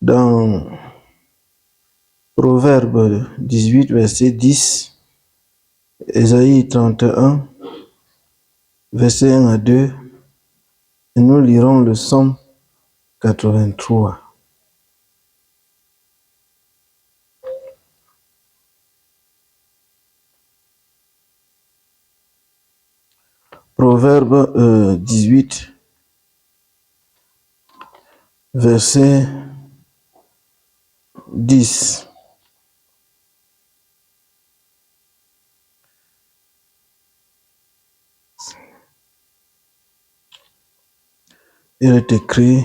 dans Proverbe 18, verset 10, Ésaïe 31, verset 1 à 2, et nous lirons le psaume 83. Proverbe 18, verset 10. Il est écrit: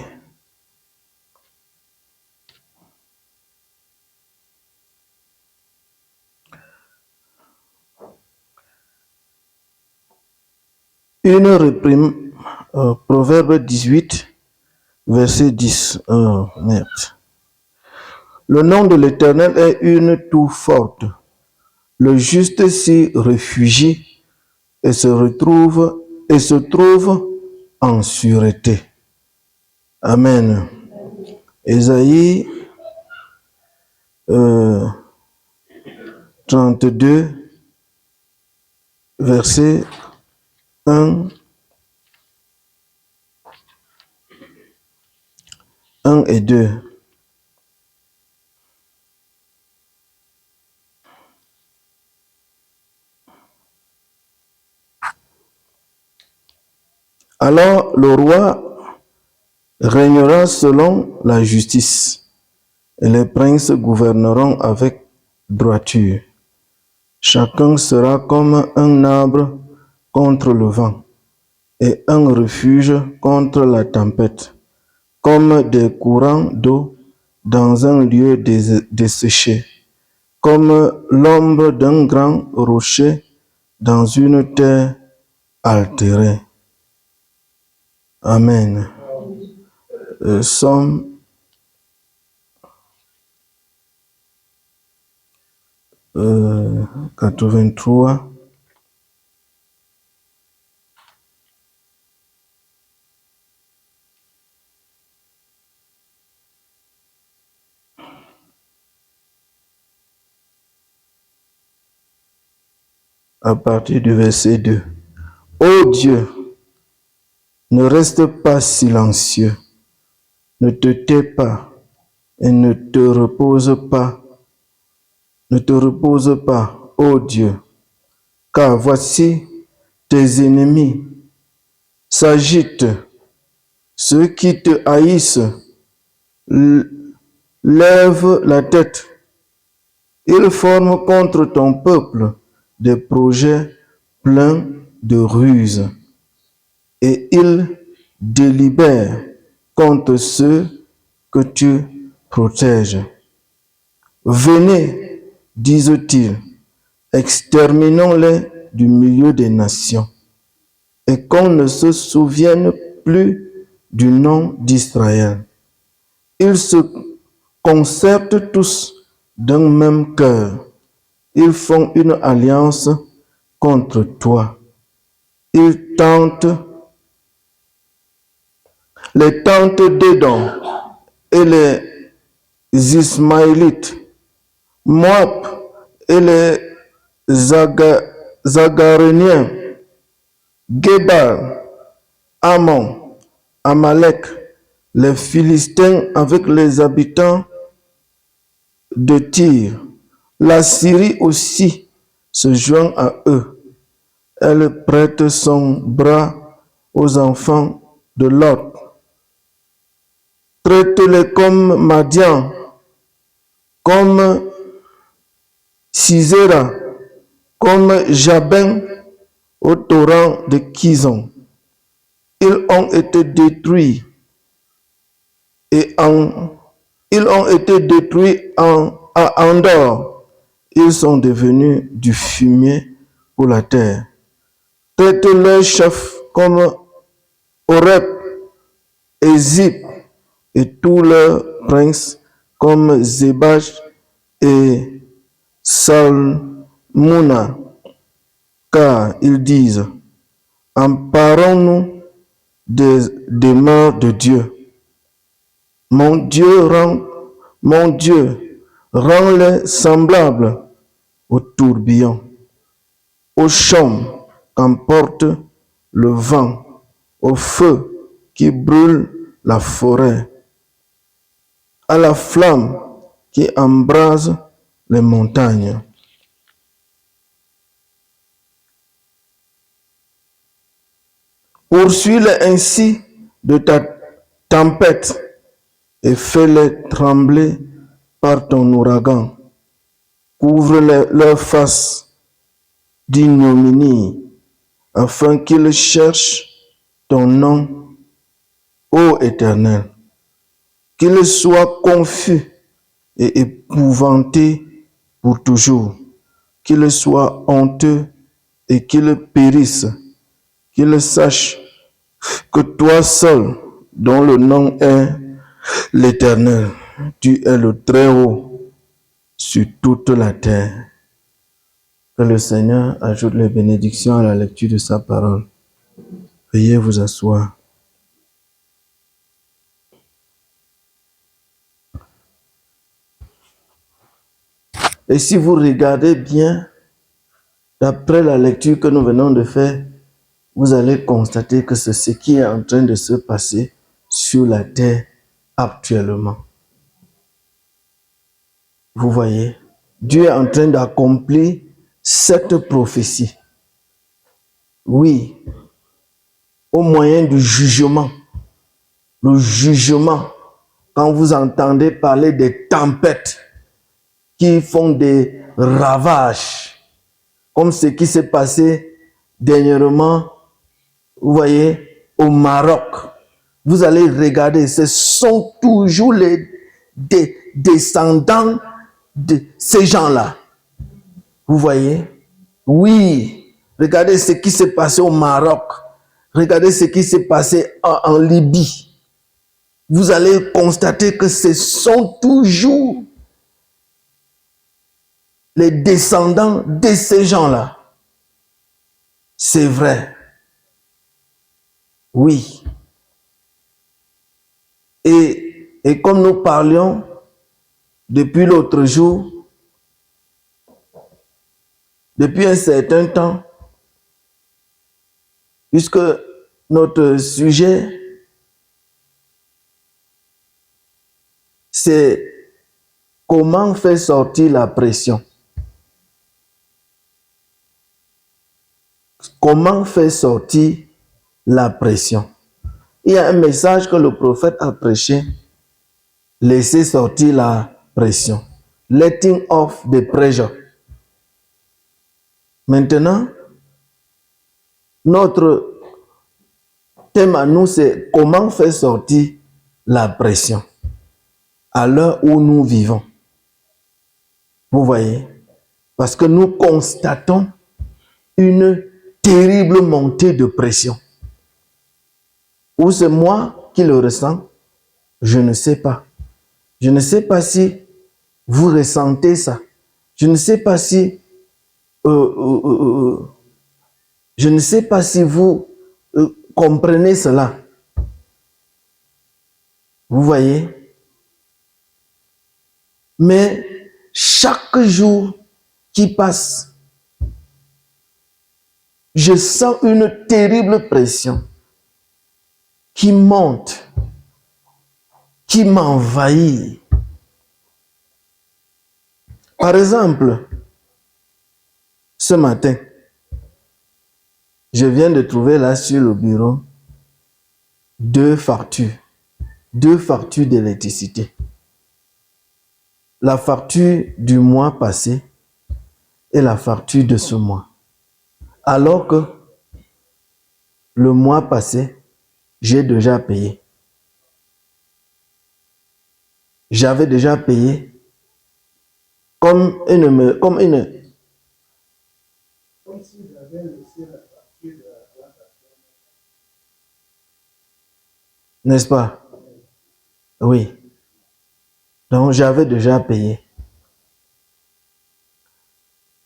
une réprime, Proverbe 18, verset 10. Merde. Le nom de l'Éternel est une tour forte. Le juste s'y réfugie et se trouve en sûreté. Amen. Ésaïe 32, verset 1 et 2. Alors le roi régnera selon la justice, et les princes gouverneront avec droiture. Chacun sera comme un arbre contre le vent, et un refuge contre la tempête, comme des courants d'eau dans un lieu desséché, comme l'ombre d'un grand rocher dans une terre altérée. Amen. Psaume 83. À partir du verset 2. Ô Dieu, ne reste pas silencieux, ne te tais pas et ne te repose pas, ô Dieu, car voici tes ennemis s'agitent, ceux qui te haïssent lèvent la tête, ils forment contre ton peuple des projets pleins de ruses, et ils délibèrent contre ceux que tu protèges. Venez, disent-ils, exterminons-les du milieu des nations, et qu'on ne se souvienne plus du nom d'Israël. Ils se concertent tous d'un même cœur. Ils font une alliance contre toi. Ils tentent les tentes d'Édom et les Ismaélites, Moab et les Zagaréniens, Gebal, Ammon, Amalek, les Philistins avec les habitants de Tyr. La Syrie aussi se joint à eux. Elle prête son bras aux enfants de Lot. Traite-les comme Madian, comme Sisera, comme Jabin au torrent de Kizon. Ils ont été détruits à Andorre. Ils sont devenus du fumier pour la terre. Traite leurs chefs comme Oreb et Zip, et tous leurs princes comme Zébach et Salmouna, car ils disent: emparons-nous des demeures de Dieu. Mon Dieu rend Mon Dieu, rends-les semblables au tourbillon, au chaume qu'emporte le vent, au feu qui brûle la forêt, à la flamme qui embrase les montagnes. Poursuis-les ainsi de ta tempête et fais-les trembler par ton ouragan. Couvre leur face d'ignominie, afin qu'ils cherchent ton nom, ô Éternel. Qu'ils soient confus et épouvantés pour toujours. Qu'ils soient honteux et qu'ils périssent. Qu'ils sachent que toi seul, dont le nom est l'Éternel, tu es le Très-Haut sur toute la terre. Que le Seigneur ajoute les bénédictions à la lecture de sa parole. Veuillez vous asseoir. Et si vous regardez bien, d'après la lecture que nous venons de faire, vous allez constater que c'est ce qui est en train de se passer sur la terre actuellement. Vous voyez, Dieu est en train d'accomplir cette prophétie. Oui, au moyen du jugement. Le jugement, quand vous entendez parler des tempêtes qui font des ravages, comme ce qui s'est passé dernièrement, vous voyez, au Maroc. Vous allez regarder, ce sont toujours les descendants de ces gens-là. Vous voyez? Oui, regardez ce qui s'est passé au Maroc. Regardez ce qui s'est passé en Libye. Vous allez constater que ce sont toujours les descendants de ces gens-là. C'est vrai. Oui. Et comme nous parlions depuis l'autre jour, depuis un certain temps, puisque notre sujet, c'est comment faire sortir la pression. Comment faire sortir la pression. Il y a un message que le prophète a prêché. Laissez sortir la pression. Letting off the pressure. Maintenant, notre thème à nous, c'est comment faire sortir la pression à l'heure où nous vivons. Vous voyez? Parce que nous constatons une terrible montée de pression. Ou c'est moi qui le ressens, je ne sais pas. Je ne sais pas si vous ressentez ça. Je ne sais pas si je ne sais pas si vous comprenez cela. Vous voyez? Mais chaque jour qui passe, je sens une terrible pression qui monte, qui m'envahit. Par exemple, ce matin, je viens de trouver là sur le bureau deux factures d'électricité. La facture du mois passé et la facture de ce mois. Alors que le mois passé, j'ai déjà payé. J'avais déjà payé comme si j'avais laissé la facture de la plantation. N'est-ce pas? Oui. Donc j'avais déjà payé.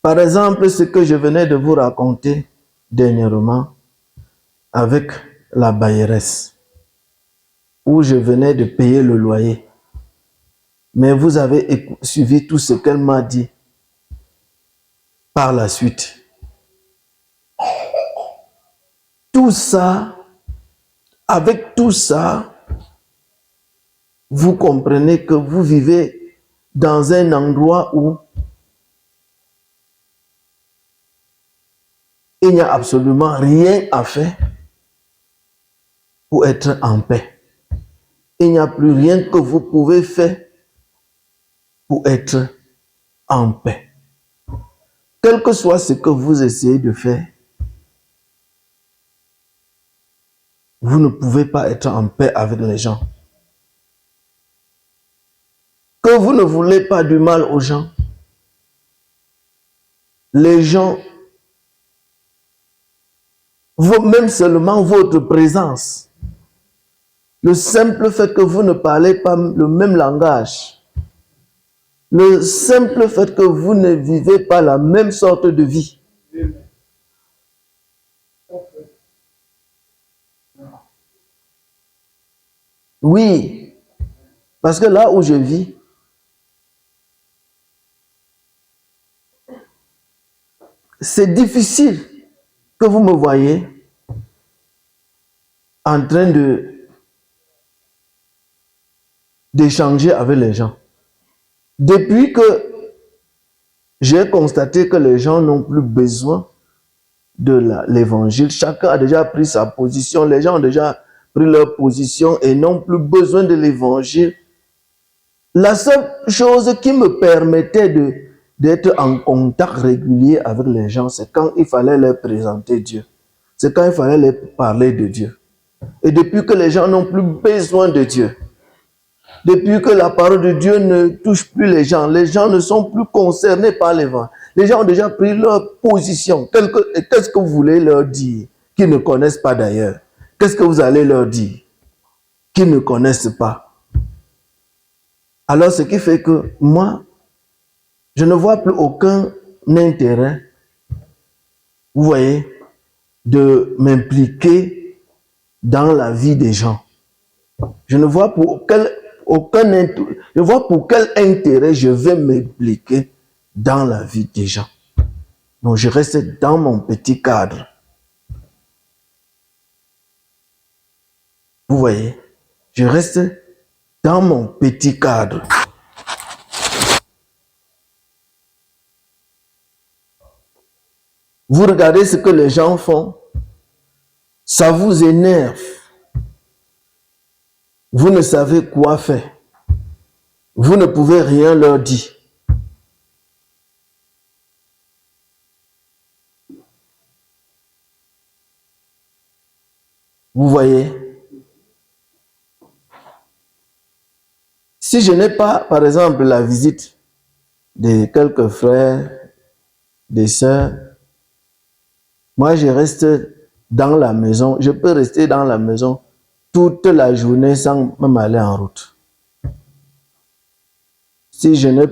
Par exemple, ce que je venais de vous raconter dernièrement avec la bailleresse, où je venais de payer le loyer. mais vous avez suivi tout ce qu'elle m'a dit par la suite. Tout ça, avec tout ça, vous comprenez que vous vivez dans un endroit où il n'y a absolument rien à faire pour être en paix. Il n'y a plus rien que vous pouvez faire pour être en paix. Quel que soit ce que vous essayez de faire, vous ne pouvez pas être en paix avec les gens. Que vous ne voulez pas du mal aux gens, les gens, même seulement votre présence, le simple fait que vous ne parlez pas le même langage, le simple fait que vous ne vivez pas la même sorte de vie, oui, parce que là où je vis, c'est difficile que vous me voyez en train d'échanger avec les gens. Depuis que j'ai constaté que les gens n'ont plus besoin de l'évangile, chacun a déjà pris sa position, les gens ont déjà pris leur position et n'ont plus besoin de l'évangile. La seule chose qui me permettait d'être en contact régulier avec les gens, c'est quand il fallait leur présenter Dieu. C'est quand il fallait leur parler de Dieu. Et depuis que les gens n'ont plus besoin de Dieu, depuis que la parole de Dieu ne touche plus les gens ne sont plus concernés par l'évangile. Les gens ont déjà pris leur position. Qu'est-ce que vous voulez leur dire qu'ils ne connaissent pas d'ailleurs? Qu'est-ce que vous allez leur dire qu'ils ne connaissent pas? Alors, ce qui fait que moi, je ne vois plus aucun intérêt, vous voyez, de m'impliquer dans la vie des gens. Je ne vois pour quel intérêt je vais m'impliquer dans la vie des gens. Donc, je reste dans mon petit cadre. Vous voyez, je reste dans mon petit cadre. Vous regardez ce que les gens font, ça vous énerve. Vous ne savez quoi faire. Vous ne pouvez rien leur dire. Vous voyez? Si je n'ai pas, par exemple, la visite de quelques frères, des sœurs, moi je reste dans la maison. Je peux rester dans la maison toute la journée sans même aller en route. Si je ne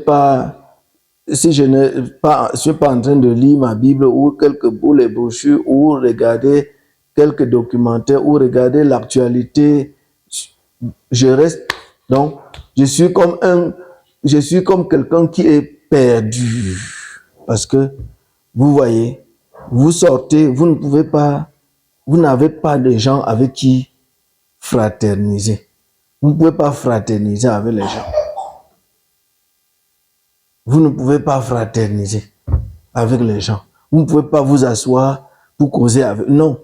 suis pas en train de lire ma Bible ou les brochures ou regarder quelques documentaires ou regarder l'actualité, je reste. Donc, je suis comme quelqu'un qui est perdu. Parce que, vous voyez, vous sortez, vous n'avez pas de gens avec qui fraterniser. Vous ne pouvez pas fraterniser avec les gens. Vous ne pouvez pas fraterniser avec les gens. Vous ne pouvez pas vous asseoir pour causer avec... Non.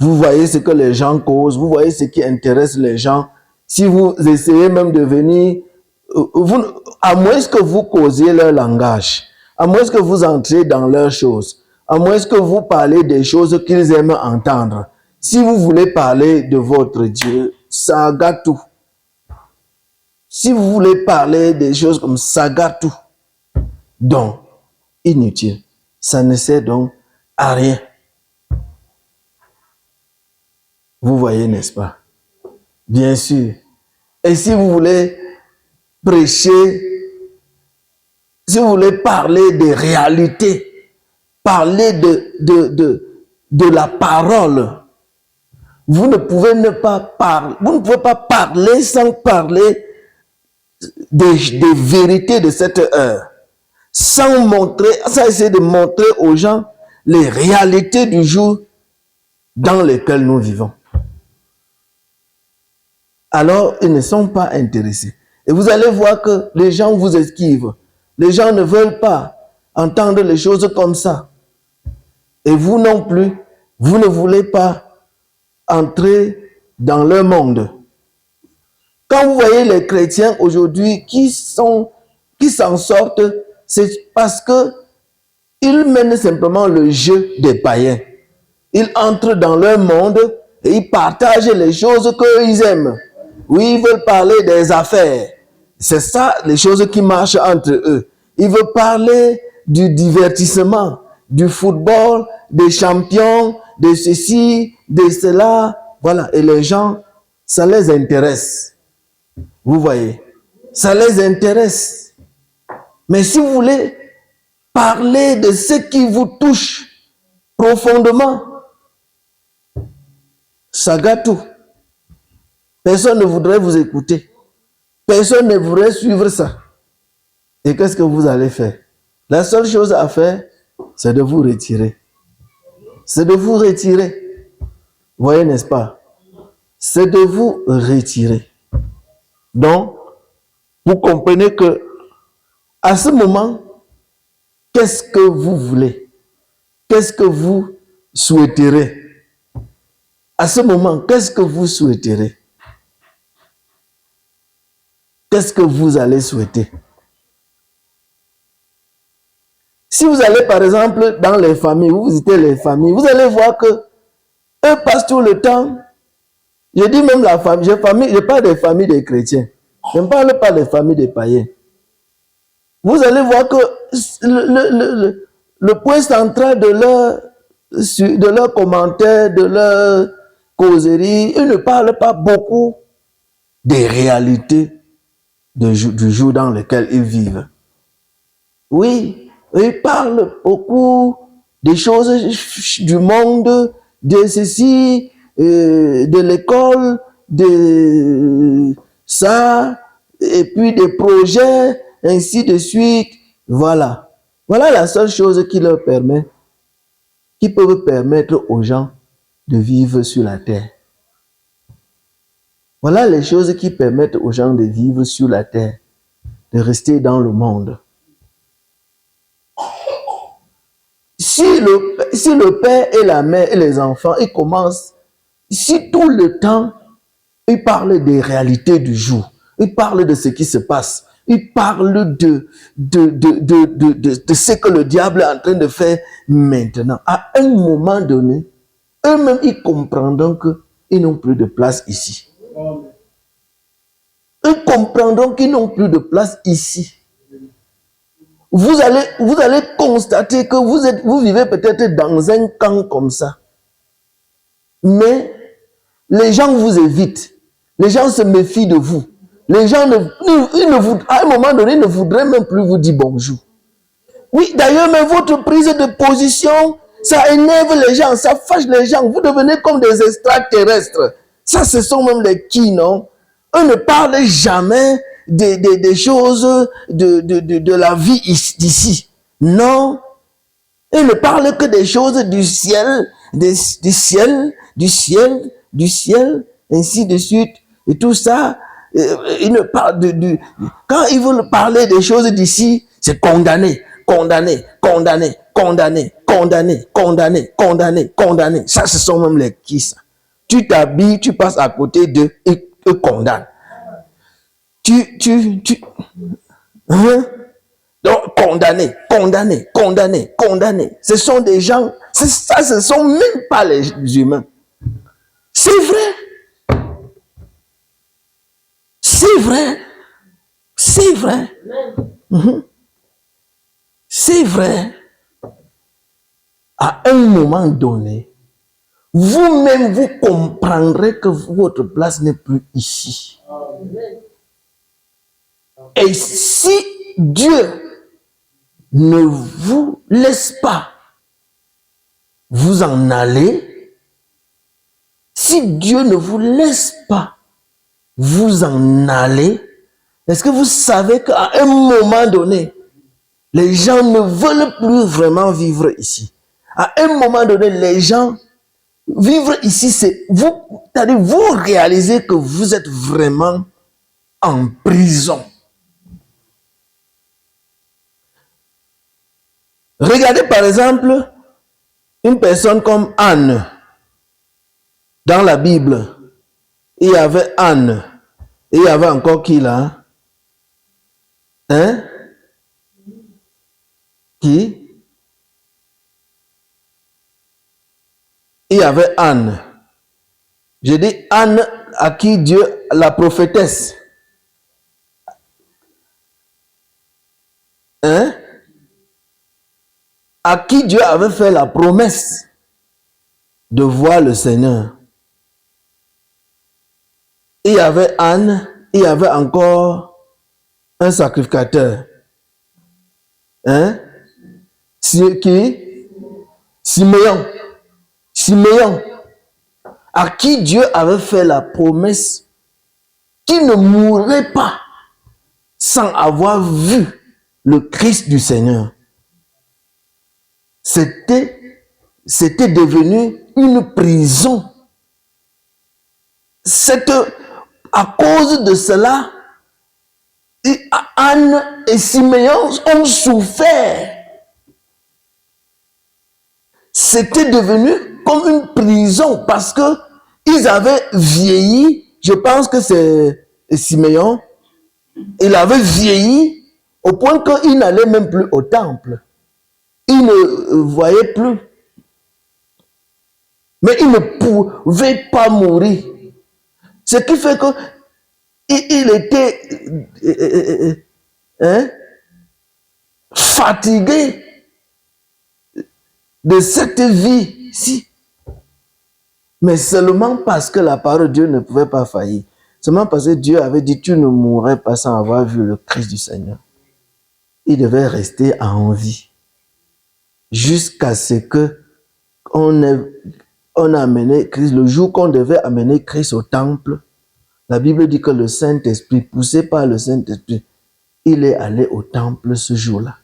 Vous voyez ce que les gens causent, vous voyez ce qui intéresse les gens. Si vous essayez même de venir, à moins que vous causiez leur langage, à moins que vous entrez dans leurs choses, à moins que vous parlez des choses qu'ils aiment entendre, si vous voulez parler de votre Dieu, ça gâte tout. Si vous voulez parler des choses comme ça gâte tout. Donc, inutile. Ça ne sert donc à rien. Vous voyez, n'est-ce pas? Bien sûr. Et si vous voulez prêcher, si vous voulez parler des réalités, parler de la parole, vous ne pouvez pas parler sans parler des vérités de cette heure, sans essayer de montrer aux gens les réalités du jour dans lequel nous vivons. Alors, ils ne sont pas intéressés. Et vous allez voir que les gens vous esquivent. Les gens ne veulent pas entendre les choses comme ça. Et vous non plus, vous ne voulez pas entrer dans leur monde. Quand vous voyez les chrétiens aujourd'hui qui s'en sortent, c'est parce que ils mènent simplement le jeu des païens. Ils entrent dans leur monde et ils partagent les choses qu'ils aiment. Oui, ils veulent parler des affaires. C'est ça, les choses qui marchent entre eux. Ils veulent parler du divertissement, du football, des champions, de ceci, de cela. Voilà. Et les gens, ça les intéresse. Vous voyez, ça les intéresse. Mais si vous voulez parler de ce qui vous touche profondément, ça gâte tout. Personne ne voudrait vous écouter. Personne ne voudrait suivre ça. Et qu'est-ce que vous allez faire? La seule chose à faire, c'est de vous retirer. C'est de vous retirer. Vous voyez, n'est-ce pas? C'est de vous retirer. Donc, vous comprenez que à ce moment, qu'est-ce que vous voulez? Qu'est-ce que vous souhaiterez? À ce moment, qu'est-ce que vous souhaiterez? Qu'est-ce que vous allez souhaiter? Si vous allez par exemple dans les familles, vous visitez les familles, vous allez voir que eux passent tout le temps. Je dis même la famille, je parle des familles des chrétiens. Je ne parle pas des familles des païens. Vous allez voir que le point central de leurs commentaires, de leur causerie, ils ne parlent pas beaucoup des réalités du jour dans lequel ils vivent. Oui, ils parlent beaucoup des choses du monde, de ceci, de l'école, de ça, et puis des projets, ainsi de suite. Voilà. Voilà la seule chose qui leur permet, qui peut permettre aux gens de vivre sur la terre. Voilà les choses qui permettent aux gens de vivre sur la terre, de rester dans le monde. Si le père et la mère et les enfants, ils commencent, si tout le temps, ils parlent des réalités du jour, ils parlent de ce qui se passe, ils parlent de ce que le diable est en train de faire maintenant. À un moment donné, eux-mêmes, ils comprendront qu'ils n'ont plus de place ici. Ils comprendront qu'ils n'ont plus de place ici. Vous allez constater que vous vivez peut-être dans un camp comme ça. Mais les gens vous évitent. Les gens se méfient de vous. Les gens, à un moment donné, ne voudraient même plus vous dire bonjour. Oui, d'ailleurs, mais votre prise de position, ça énerve les gens, ça fâche les gens. Vous devenez comme des extraterrestres. Ça, ce sont même les qui, non? Eux ne parlent jamais des choses de la vie d'ici. Non. Ils ne parlent que des choses du ciel, du ciel, ainsi de suite. Et tout ça, ils ne parlent quand ils veulent parler des choses d'ici, c'est condamné, condamné, condamné, condamné, condamné, condamné, condamné, condamné. Ça, ce sont même les qui, ça. Tu t'habilles, tu passes à côté d'eux, ils te condamnent. Hein? Donc, condamné, condamné, condamné, condamné. Ce sont des gens, ça, ce ne sont même pas les humains. C'est vrai. C'est vrai. C'est vrai. C'est vrai. À un moment donné, vous-même, vous comprendrez que votre place n'est plus ici. Et si Dieu ne vous laisse pas vous en aller, Si Dieu ne vous laisse pas vous en aller, est-ce que vous savez qu'à un moment donné, les gens ne veulent plus vraiment vivre ici? À un moment donné, les gens, vivre ici, c'est vous, c'est-à-dire vous réalisez que vous êtes vraiment en prison. Regardez par exemple une personne comme Anne. Dans la Bible, il y avait Anne. Et il y avait encore qui là? Hein? Qui? Il y avait Anne. Je dis Anne à qui Dieu, la prophétesse. Hein? À qui Dieu avait fait la promesse de voir le Seigneur. Il y avait Anne, il y avait encore un sacrificateur. Hein? Qui? Siméon. Siméon. À qui Dieu avait fait la promesse qu'il ne mourrait pas sans avoir vu le Christ du Seigneur. C'était devenu une prison. À cause de cela, Anne et Siméon ont souffert. C'était devenu comme une prison parce que ils avaient vieilli. Je pense que c'est Siméon. Il avait vieilli au point qu'il n'allait même plus au temple. Il ne voyait plus. Mais il ne pouvait pas mourir. Ce qui fait que il était fatigué de cette vie-ci. Mais seulement parce que la parole de Dieu ne pouvait pas faillir. Seulement parce que Dieu avait dit, tu ne mourrais pas sans avoir vu le Christ du Seigneur. Il devait rester en vie. Jusqu'à ce que on a amené Christ, le jour qu'on devait amener Christ au temple, la Bible dit que le Saint-Esprit, poussé par le Saint-Esprit, il est allé au temple ce jour-là.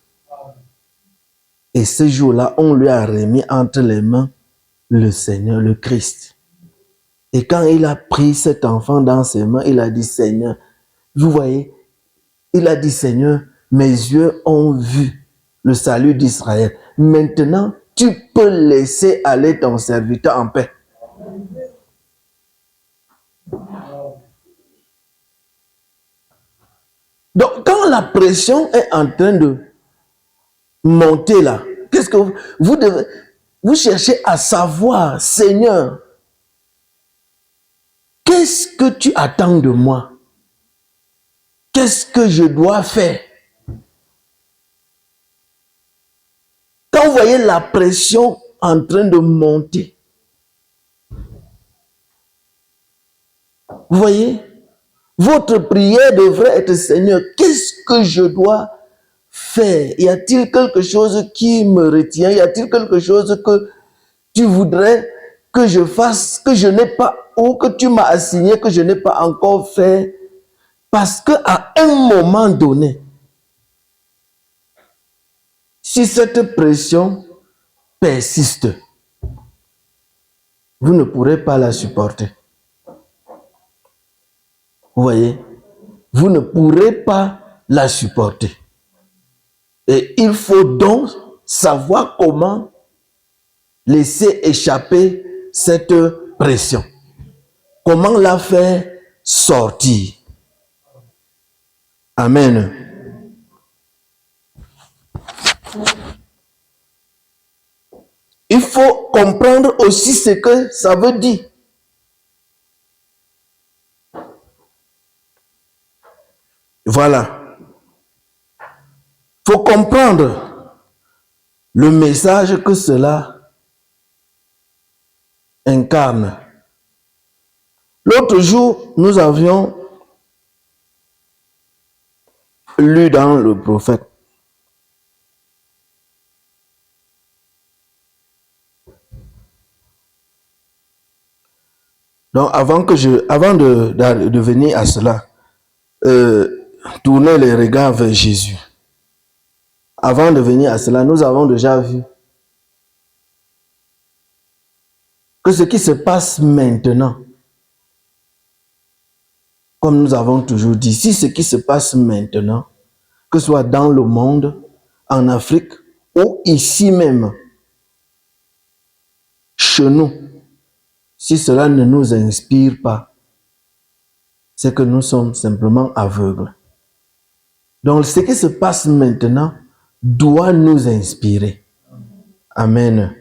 Et ce jour-là, on lui a remis entre les mains le Seigneur, le Christ. Et quand il a pris cet enfant dans ses mains, il a dit, Seigneur, vous voyez, il a dit, Seigneur, mes yeux ont vu le salut d'Israël. Maintenant, tu peux laisser aller ton serviteur en paix. Donc, quand la pression est en train de monter là, qu'est-ce que vous devez... Vous cherchez à savoir, Seigneur, qu'est-ce que tu attends de moi? Qu'est-ce que je dois faire? Quand vous voyez la pression en train de monter, vous voyez, votre prière devrait être, Seigneur, qu'est-ce que je dois faire? Y a-t-il quelque chose qui me retient? Y a-t-il quelque chose que tu voudrais que je fasse, que je n'ai pas, ou que tu m'as assigné, que je n'ai pas encore fait? Parce qu'à un moment donné, si cette pression persiste, vous ne pourrez pas la supporter. Vous voyez, vous ne pourrez pas la supporter. Et il faut donc savoir comment laisser échapper cette pression. Comment la faire sortir. Amen. Il faut comprendre aussi ce que ça veut dire. Voilà. Il faut comprendre le message que cela incarne. L'autre jour, nous avions lu dans le prophète Donc, avant de venir à cela, tournez les regards vers Jésus. Avant de venir à cela, nous avons déjà vu que ce qui se passe maintenant, comme nous avons toujours dit, si ce qui se passe maintenant, que ce soit dans le monde, en Afrique ou ici même, chez nous, si cela ne nous inspire pas, c'est que nous sommes simplement aveugles. Donc, ce qui se passe maintenant doit nous inspirer. Amen.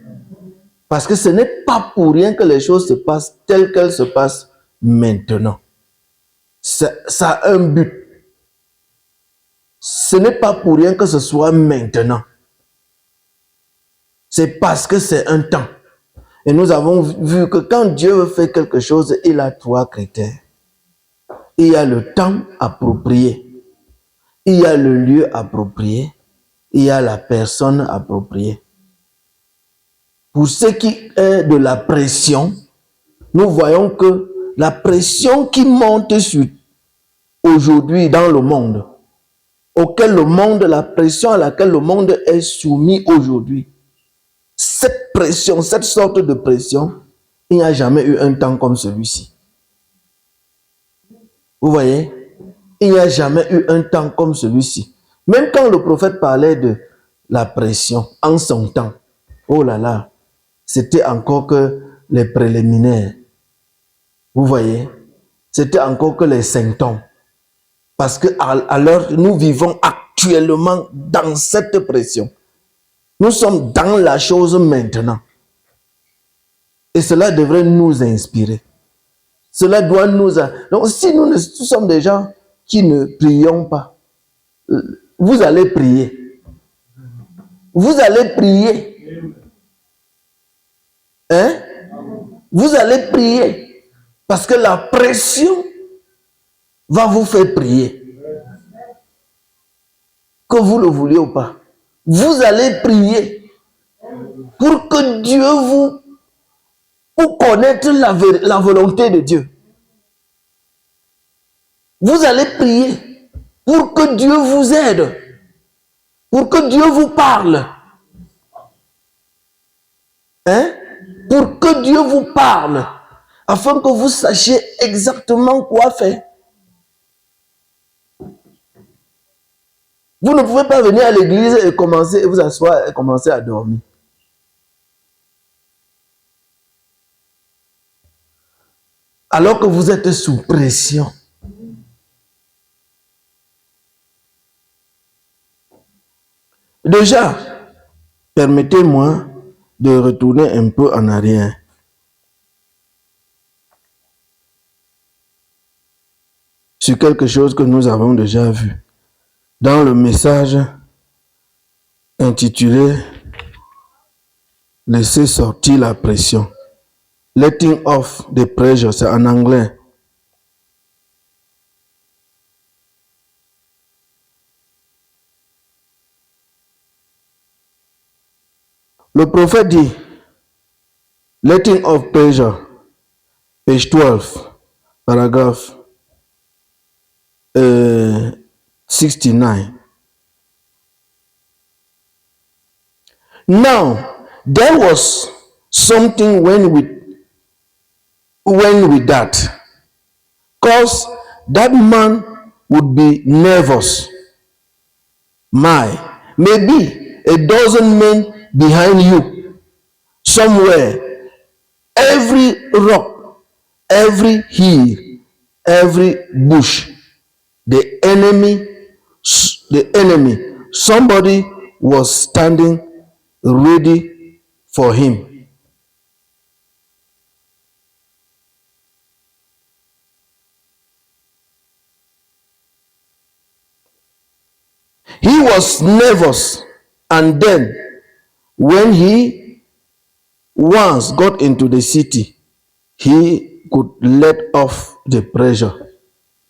Parce que ce n'est pas pour rien que les choses se passent telles qu'elles se passent maintenant. Ça a un but. Ce n'est pas pour rien que ce soit maintenant. C'est parce que c'est un temps. Et nous avons vu que quand Dieu fait quelque chose, il a 3 critères. Il y a le temps approprié. Il y a le lieu approprié. Il y a la personne appropriée. Pour ce qui est de la pression, nous voyons que la pression qui monte sur aujourd'hui dans le monde, la pression à laquelle le monde est soumis aujourd'hui, cette pression, cette sorte de pression, il n'y a jamais eu un temps comme celui-ci. Vous voyez? Il n'y a jamais eu un temps comme celui-ci. Même quand le prophète parlait de la pression en son temps, oh là là, c'était encore que les préliminaires. Vous voyez? C'était encore que les symptômes. Parce que alors nous vivons actuellement dans cette pression. Nous sommes dans la chose maintenant. Et cela devrait nous inspirer. Cela doit nous... Donc si nous sommes des gens qui ne prions pas, vous allez prier. Vous allez prier. Hein? Vous allez prier. Parce que la pression va vous faire prier. Que vous le vouliez ou pas. Vous allez prier pour que Dieu pour connaître la volonté de Dieu. Vous allez prier pour que Dieu vous aide, pour que Dieu vous parle. Hein? Pour que Dieu vous parle, afin que vous sachiez exactement quoi faire. Vous ne pouvez pas venir à l'église et commencer, vous asseoir et commencer à dormir. Alors que vous êtes sous pression. Déjà, permettez-moi de retourner un peu en arrière. Sur quelque chose que nous avons déjà vu. Dans le message intitulé « Laissez sortir la pression ». Letting off the pressure, c'est en anglais. Le prophète dit, letting off pressure, page 12, paragraphe 69. Now, there was something when with that, cause that man would be nervous. Maybe a dozen men behind you, somewhere, every rock, every hill, every bush, the enemy, somebody was standing ready for him. He was nervous, and then when he once got into the city, he could let off the pressure.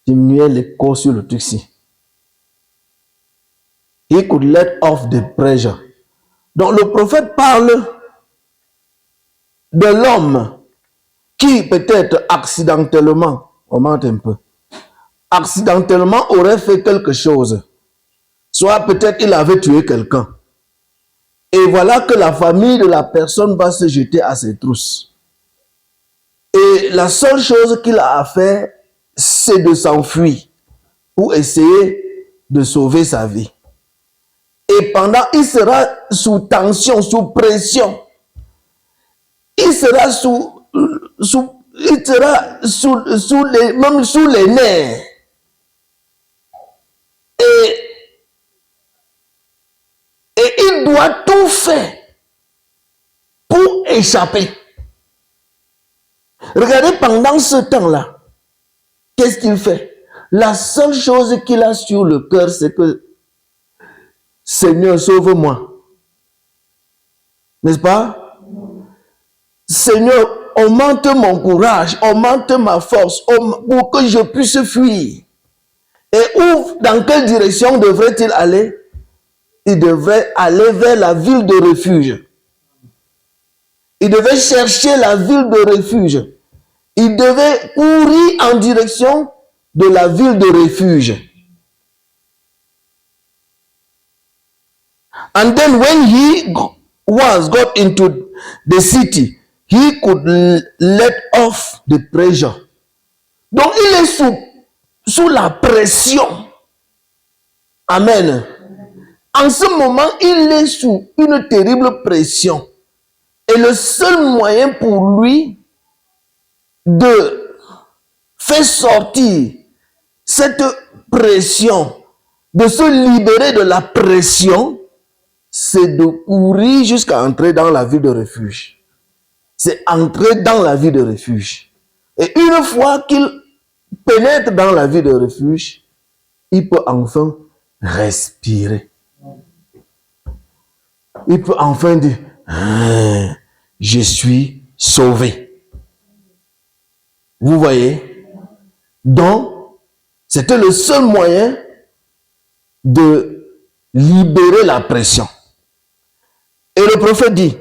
Diminuer les corps sur le truc-ci. He could let off the pressure. Donc le prophète parle de l'homme qui peut-être accidentellement, on mente un peu, accidentellement aurait fait quelque chose. Soit peut-être il avait tué quelqu'un. Et voilà que la famille de la personne va se jeter à ses trousses. Et la seule chose qu'il a à faire, c'est de s'enfuir pour essayer de sauver sa vie. Et pendant, il sera sous tension, sous pression. Il sera même sous les nerfs. Et il doit tout faire pour échapper. Regardez, pendant ce temps-là, qu'est-ce qu'il fait? La seule chose qu'il a sur le cœur, c'est que Seigneur, sauve-moi. N'est-ce pas? Seigneur, augmente mon courage, augmente ma force pour que je puisse fuir. Et dans quelle direction devrait-il aller? Il devrait aller vers la ville de refuge. Il devait chercher la ville de refuge. Il devait courir en direction de la ville de refuge. And then when he got into the city, he could let off the pressure. Donc il est sous la pression. Amen. En ce moment, il est sous une terrible pression. Et le seul moyen pour lui de faire sortir cette pression, de se libérer de la pression, c'est de courir jusqu'à entrer dans la ville de refuge. C'est entrer dans la ville de refuge. Et une fois qu'il pénètre dans la ville de refuge, il peut enfin respirer. Il peut enfin dire, je suis sauvé. Vous voyez? Donc, c'était le seul moyen de libérer la pression. Et le prophète dit,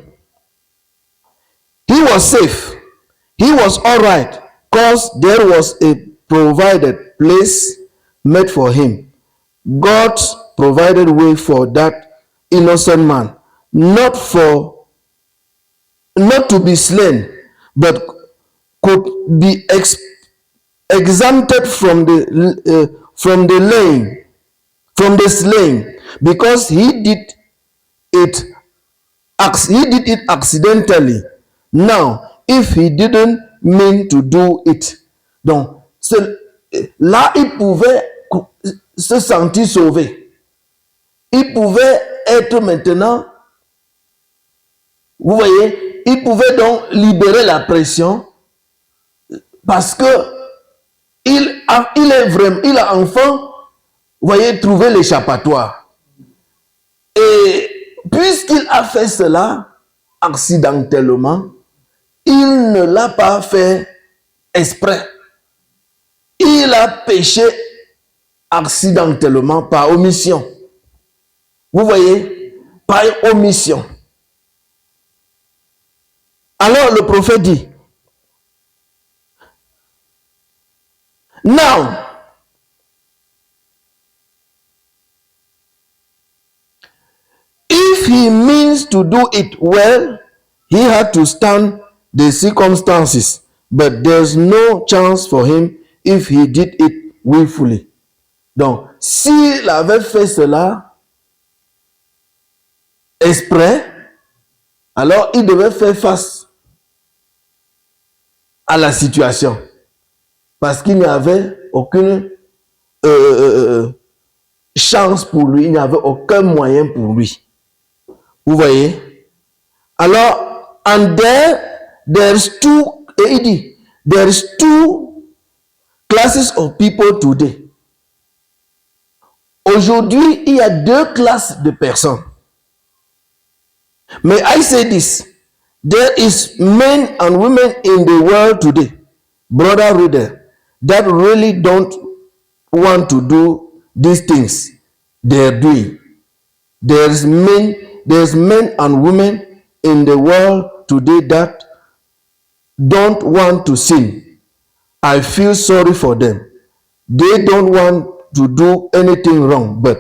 he was safe, he was all right, because there was a provided place made for him. God provided way for that innocent man, not to be slain, but could be exempted from the slain, because he did it accidentally. Now, if he didn't mean to do it, donc là il pouvait se sentir sauvé. Il pouvait être maintenant, vous voyez, il pouvait donc libérer la pression parce que il a enfin, vous voyez, trouvé l'échappatoire. Et puisqu'il a fait cela accidentellement, il ne l'a pas fait exprès. Il a péché accidentellement par omission. Vous voyez, par omission. Alors le prophète dit, now, if he means to do it well, he had to stand the circumstances, but there's no chance for him if he did it willfully. Donc, s'il avait fait cela exprès, alors il devait faire face à la situation. Parce qu'il n'y avait aucune chance pour lui, il n'y avait aucun moyen pour lui. Vous voyez? Alors, and there's two, et il dit, there's two classes of people today. Aujourd'hui, il y a deux classes de personnes. May I say this? There is men and women in the world today, brother reader, that really don't want to do these things they're doing. There's men and women in the world today that don't want to sin. I feel sorry for them. They don't want to do anything wrong, but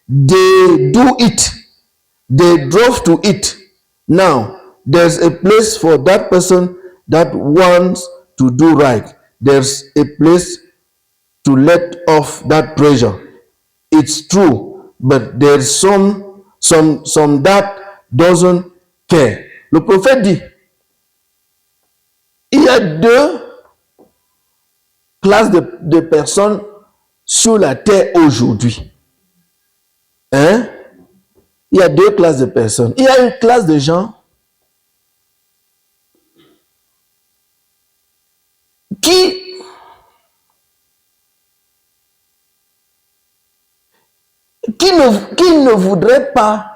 they do it. They drove to it. Now, there's a place for that person that wants to do right. There's a place to let off that pressure. It's true, but there's some that doesn't care. Le prophète dit, il y a deux classes de personnes sur la terre aujourd'hui. Hein? Il y a deux classes de personnes. Il y a une classe de gens qui ne voudraient pas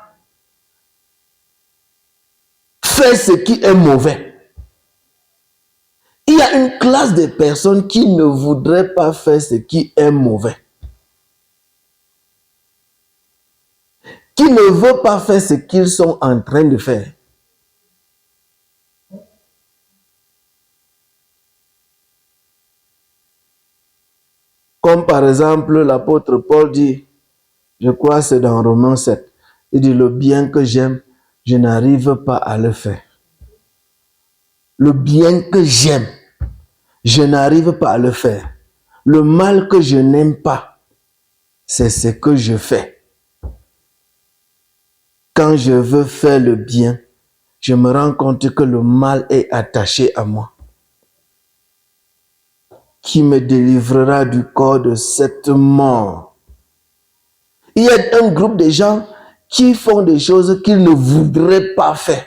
faire ce qui est mauvais. Il y a une classe de personnes qui ne voudraient pas faire ce qui est mauvais. Qui ne veulent pas faire ce qu'ils sont en train de faire. Comme par exemple, l'apôtre Paul dit, je crois que c'est dans Romains 7, il dit, le bien que j'aime, je n'arrive pas à le faire. Le bien que j'aime, je n'arrive pas à le faire. Le mal que je n'aime pas, c'est ce que je fais. Quand je veux faire le bien, je me rends compte que le mal est attaché à moi. Qui me délivrera du corps de cette mort? Il y a un groupe de gens qui font des choses qu'ils ne voudraient pas faire.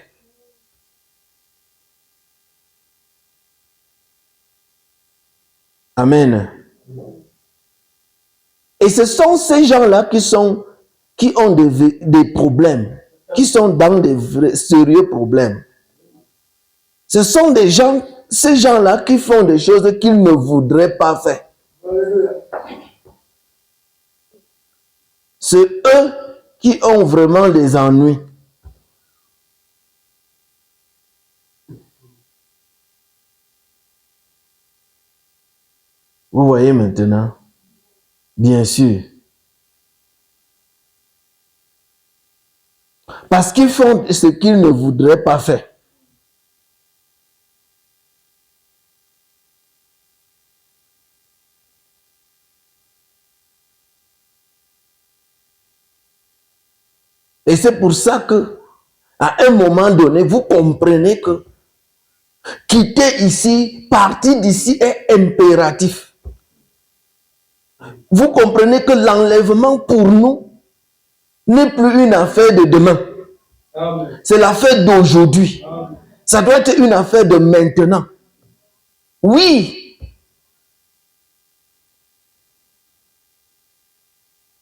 Amen. Et ce sont ces gens-là qui ont des problèmes, qui sont dans des vrais, sérieux problèmes. Ce sont ces gens-là qui font des choses qu'ils ne voudraient pas faire. C'est eux qui ont vraiment des ennuis. Vous voyez maintenant? Bien sûr. Parce qu'ils font ce qu'ils ne voudraient pas faire. Et c'est pour ça que, à un moment donné, vous comprenez que quitter ici, partir d'ici est impératif. Vous comprenez que l'enlèvement pour nous n'est plus une affaire de demain. C'est l'affaire d'aujourd'hui. Ça doit être une affaire de maintenant. Oui.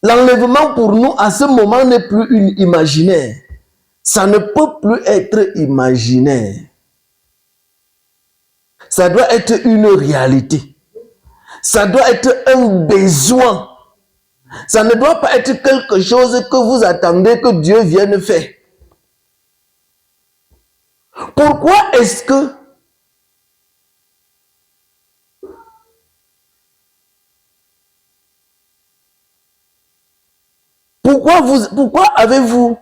L'enlèvement pour nous, à ce moment, n'est plus une imaginaire. Ça ne peut plus être imaginaire. Ça doit être une réalité. Ça doit être un besoin. Ça ne doit pas être quelque chose que vous attendez que Dieu vienne faire. Pourquoi est-ce que Pourquoi avez-vous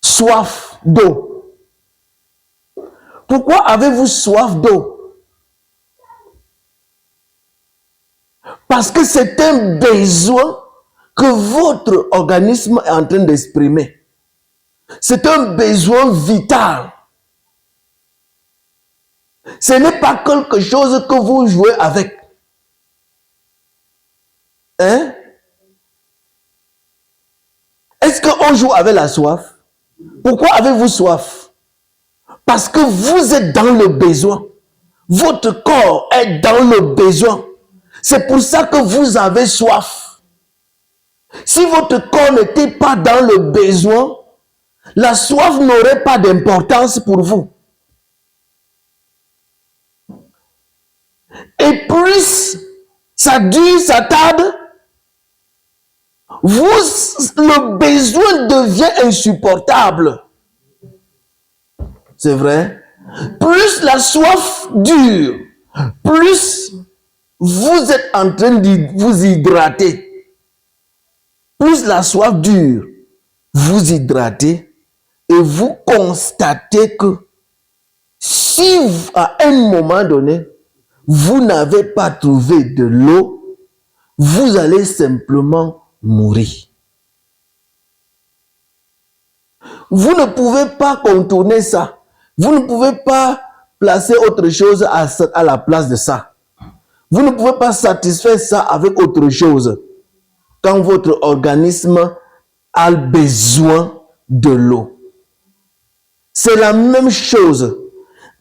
soif d'eau? Pourquoi avez-vous soif d'eau? Parce que c'est un besoin que votre organisme est en train d'exprimer. C'est un besoin vital. Ce n'est pas quelque chose que vous jouez avec. Hein? Est-ce qu'on joue avec la soif? Pourquoi avez-vous soif? Parce que vous êtes dans le besoin. Votre corps est dans le besoin. C'est pour ça que vous avez soif. Si votre corps n'était pas dans le besoin, la soif n'aurait pas d'importance pour vous. Et plus ça dure, ça tarde, le besoin devient insupportable. C'est vrai? plus la soif dure, plus vous êtes en train de vous hydrater, plus la soif dure, vous hydratez et vous constatez que si à un moment donné, vous n'avez pas trouvé de l'eau, vous allez simplement mourir. Vous ne pouvez pas contourner ça. Vous ne pouvez pas placer autre chose à la place de ça. Vous ne pouvez pas satisfaire ça avec autre chose quand votre organisme a besoin de l'eau. C'est la même chose.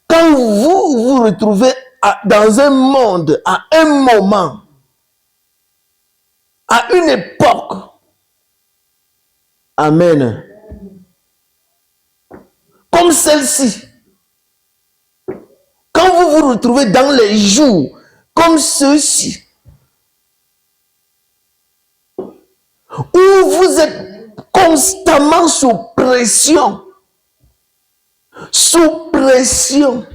Quand vous vous retrouvez dans un monde, à un moment, à une époque, amen, comme celle-ci, quand vous vous retrouvez dans les jours comme ceux-ci, où vous êtes constamment sous pression, sous pression,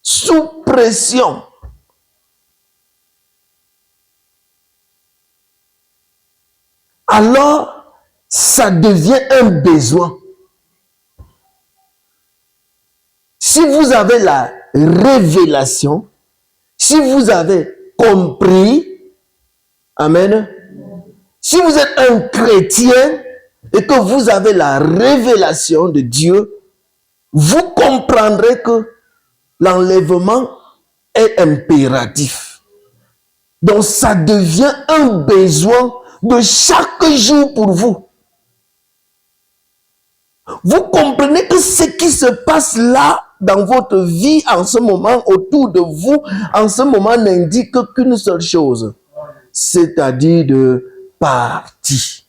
sous pression, alors ça devient un besoin. Si vous avez la révélation, si vous avez compris, amen, si vous êtes un chrétien et que vous avez la révélation de Dieu, vous comprendrez que l'enlèvement est impératif. Donc ça devient un besoin de chaque jour pour vous. Vous comprenez que ce qui se passe là dans votre vie en ce moment, autour de vous, en ce moment n'indique qu'une seule chose, c'est-à-dire de partir.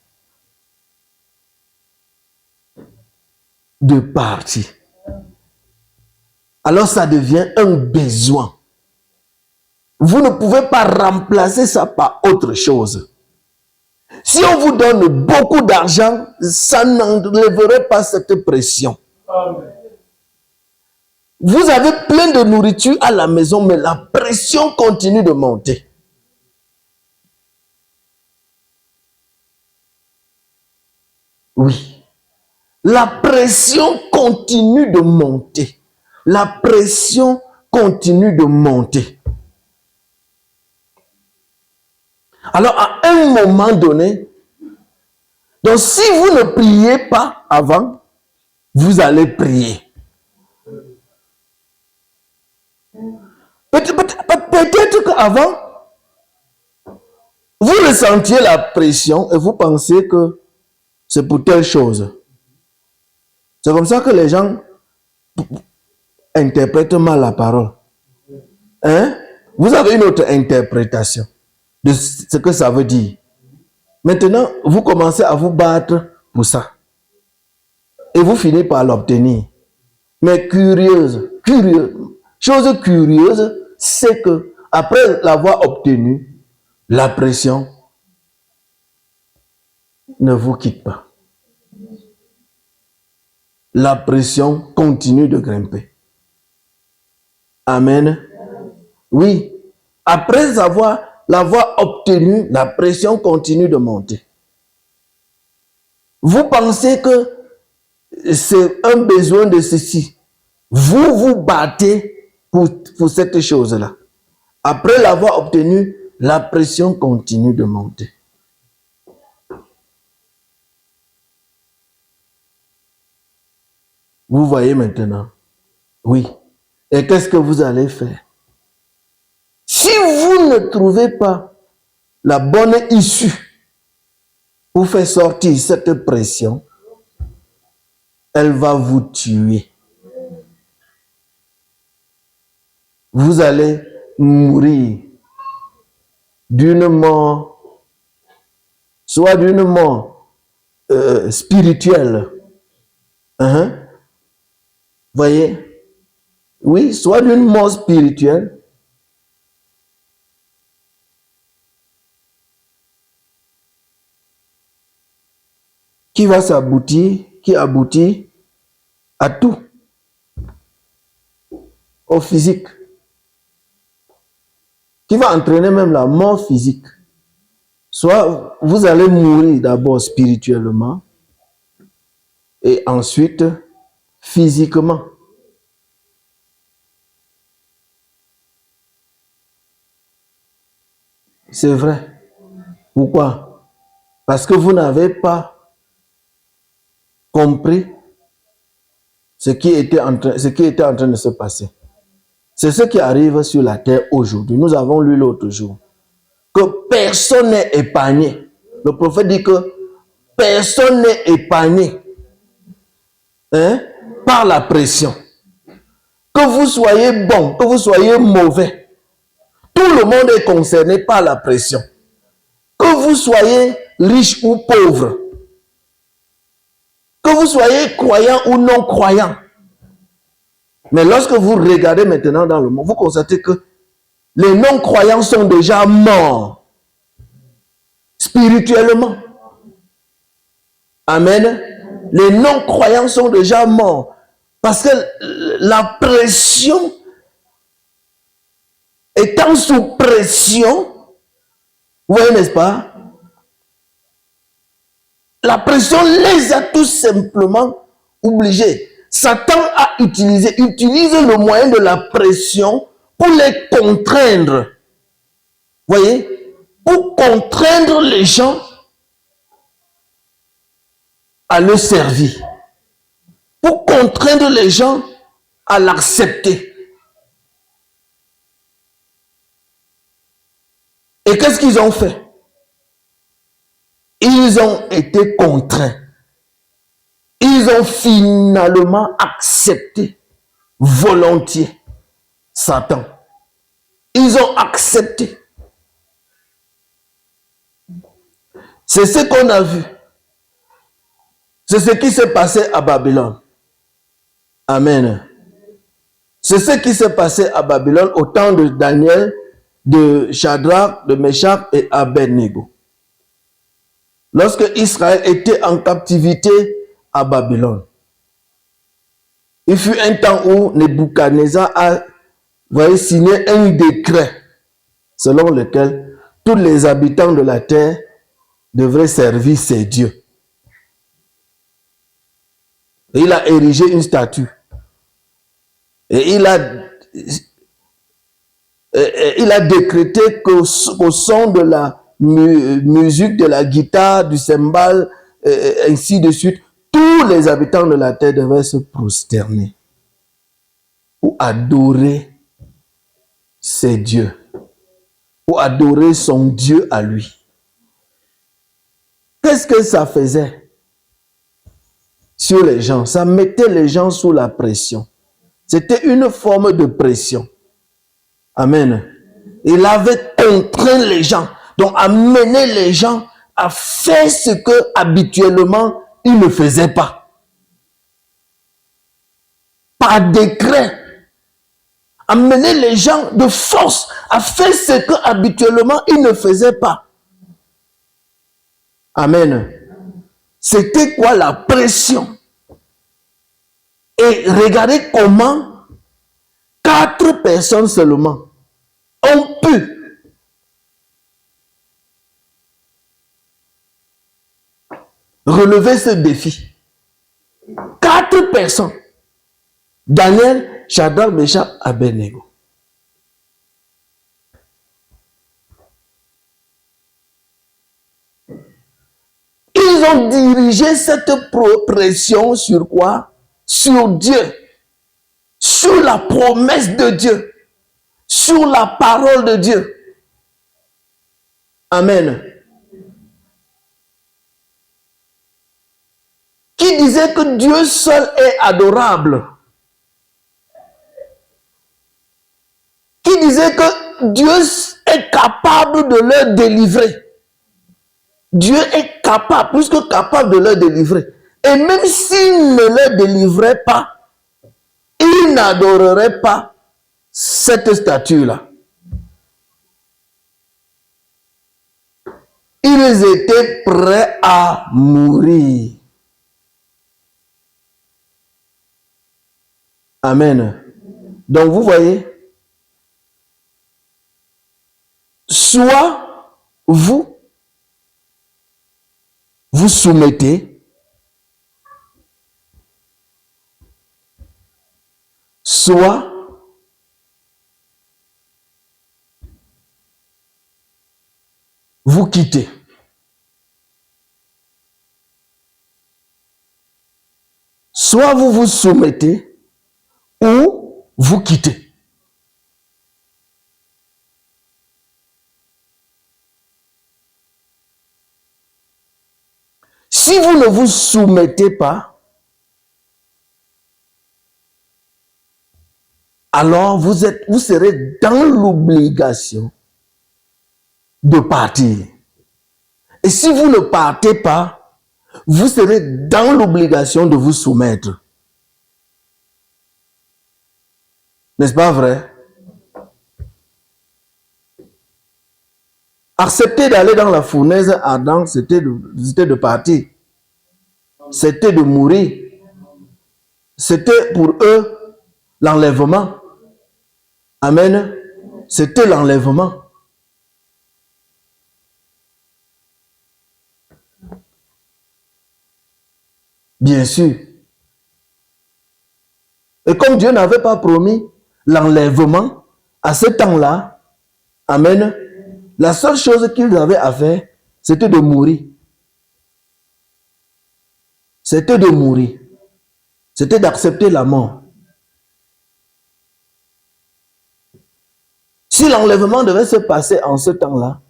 De partir. Alors ça devient un besoin. Vous ne pouvez pas remplacer ça par autre chose. Si on vous donne beaucoup d'argent, ça n'enlèverait pas cette pression. Amen. Vous avez plein de nourriture à la maison, mais la pression continue de monter. Oui. La pression continue de monter. La pression continue de monter. Alors, à un moment donné, donc si vous ne priez pas avant, vous allez prier. Peut-être qu'avant, vous ressentiez la pression et vous pensez que c'est pour telle chose. C'est comme ça que les gens interprètent mal la parole. Hein? Vous avez une autre interprétation de ce que ça veut dire. Maintenant, vous commencez à vous battre pour ça. Et vous finissez par l'obtenir. Mais chose curieuse, c'est que après l'avoir obtenu, la pression ne vous quitte pas. La pression continue de grimper. Amen. Oui. Après l'avoir obtenu, la pression continue de monter. Vous pensez que c'est un besoin de ceci. Vous vous battez pour cette chose-là. Après l'avoir obtenu, la pression continue de monter. Vous voyez maintenant? Oui. Et qu'est-ce que vous allez faire? Si vous ne trouvez pas la bonne issue pour faire sortir cette pression, elle va vous tuer. Vous allez mourir d'une mort, soit d'une mort spirituelle. Voyez? Oui, soit d'une mort spirituelle, qui aboutit à tout. au physique, qui va entraîner même la mort physique. Soit vous allez mourir d'abord spirituellement et ensuite physiquement. C'est vrai. Pourquoi? Parce que vous n'avez pas compris ce qui était en train de se passer. C'est ce qui arrive sur la terre aujourd'hui. Nous avons lu l'autre jour que personne n'est épargné. Le prophète dit que personne n'est épargné par la pression. Que vous soyez bon, que vous soyez mauvais, tout le monde est concerné par la pression. Que vous soyez riche ou pauvre, que vous soyez croyant ou non croyant. Mais lorsque vous regardez maintenant dans le monde, vous constatez que les non-croyants sont déjà morts spirituellement. Amen. Les non-croyants sont déjà morts parce que la pression, étant sous pression, vous voyez, n'est-ce pas? La pression les a tout simplement obligés. Satan utilise le moyen de la pression pour les contraindre. Vous voyez? Pour contraindre les gens à le servir. Pour contraindre les gens à l'accepter. Et qu'est-ce qu'ils ont fait? Ils ont été contraints. Ils ont finalement accepté volontiers Satan. Ils ont accepté. C'est ce qu'on a vu. C'est ce qui s'est passé à Babylone. Amen. C'est ce qui s'est passé à Babylone au temps de Daniel, de Shadrach, de Meshach et Abednego. Lorsque Israël était en captivité à Babylone, il fut un temps où Nebuchadnezzar a signé un décret selon lequel tous les habitants de la terre devraient servir ses dieux. Et il a érigé une statue. Et il a décrété qu'au son de la musique, de la guitare, du cymbale, ainsi de suite, tous les habitants de la terre devaient se prosterner pour adorer ses dieux, pour adorer son Dieu à lui. Qu'est-ce que ça faisait sur les gens? Ça mettait les gens sous la pression. C'était une forme de pression. Amen. Il avait contraint les gens, donc amené les gens à faire ce que habituellement ils ne faisaient pas. Par décret, amener les gens de force à faire ce que habituellement ils ne faisaient pas. Amen. C'était quoi la pression? Et regardez comment 4 personnes seulement ont pu relever ce défi. 4 personnes. Daniel, Shadrach, Meshach, Abednego. Ils ont dirigé cette pression sur quoi? Sur Dieu. Sur la promesse de Dieu. Sur la parole de Dieu. Amen. Qui disait que Dieu seul est adorable. Qui disait que Dieu est capable de leur délivrer. Dieu est capable, plus que capable de leur délivrer. Et même s'il ne leur délivrait pas, ils n'adoreraient pas cette statue-là. Ils étaient prêts à mourir. Amen. Donc vous voyez, soit vous vous soumettez, soit vous quittez. Soit vous vous soumettez ou vous quittez. Si vous ne vous soumettez pas, alors vous serez dans l'obligation de partir. Et si vous ne partez pas, vous serez dans l'obligation de vous soumettre. N'est-ce pas vrai? Accepter d'aller dans la fournaise ardente, c'était de partir. C'était de mourir. C'était pour eux l'enlèvement. Amen. C'était l'enlèvement. Bien sûr. Et comme Dieu n'avait pas promis l'enlèvement à ce temps-là, amen, la seule chose qu'ils avaient à faire, c'était de mourir. C'était de mourir. C'était d'accepter la mort. Si l'enlèvement devait se passer en ce temps-là,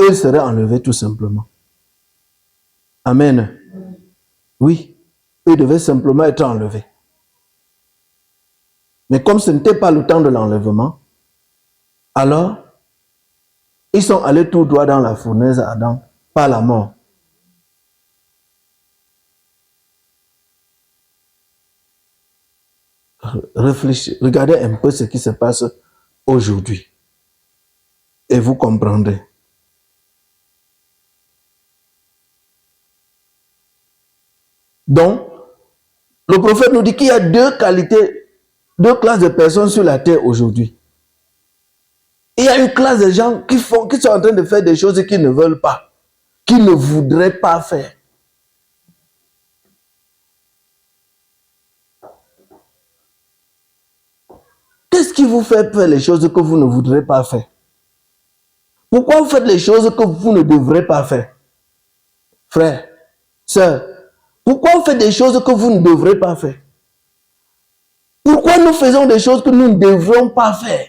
eux seraient enlevés tout simplement. Amen. Oui, eux devaient simplement être enlevés. Mais comme ce n'était pas le temps de l'enlèvement, alors, ils sont allés tout droit dans la fournaise à Adam, par la mort. Réfléchissez, regardez un peu ce qui se passe aujourd'hui. Et vous comprendrez. Donc, le prophète nous dit qu'il y a deux classes de personnes sur la terre aujourd'hui. Il y a une classe de gens qui sont en train de faire des choses qu'ils ne veulent pas, qu'ils ne voudraient pas faire. Qu'est-ce qui vous fait faire les choses que vous ne voudrez pas faire? Pourquoi vous faites les choses que vous ne devrez pas faire? Frère, sœur, pourquoi vous faites des choses que vous ne devrez pas faire? Pourquoi nous faisons des choses que nous ne devrions pas faire?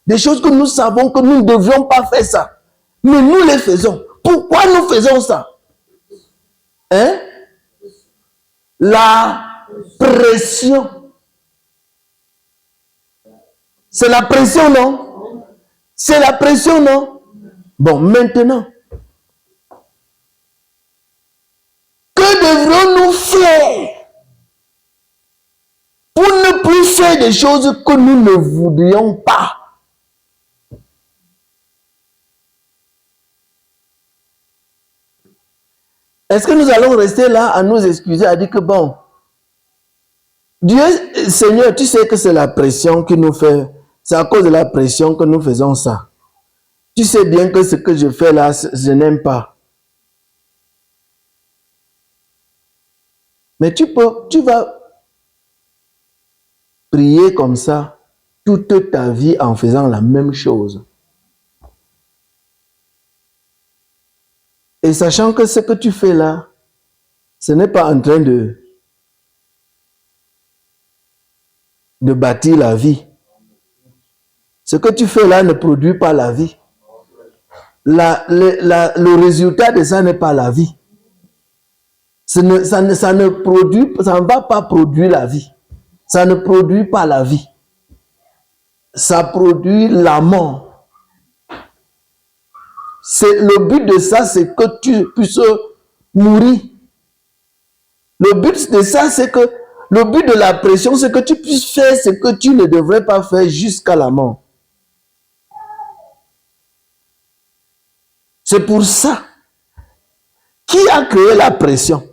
Des choses que nous savons que nous ne devions pas faire ça. Mais nous les faisons. Pourquoi nous faisons ça? Hein? La pression. C'est la pression, non? C'est la pression, non? Bon, maintenant, que devrons-nous faire pour ne plus faire des choses que nous ne voudrions pas? Est-ce que nous allons rester là à nous excuser, à dire que bon, Dieu, Seigneur, tu sais que c'est la pression qui nous fait, c'est à cause de la pression que nous faisons ça. Tu sais bien que ce que je fais là, je n'aime pas. Mais tu vas prier comme ça toute ta vie en faisant la même chose. Et sachant que ce que tu fais là, ce n'est pas en train de bâtir la vie. Ce que tu fais là ne produit pas la vie. Le résultat de ça n'est pas la vie. Ça ne va pas produire la vie. Ça ne produit pas la vie. Ça produit la mort. Le but de ça, c'est que tu puisses mourir. Le but de ça, c'est que le but de la pression, c'est que tu puisses faire ce que tu ne devrais pas faire jusqu'à la mort. C'est pour ça. Qui a créé la pression?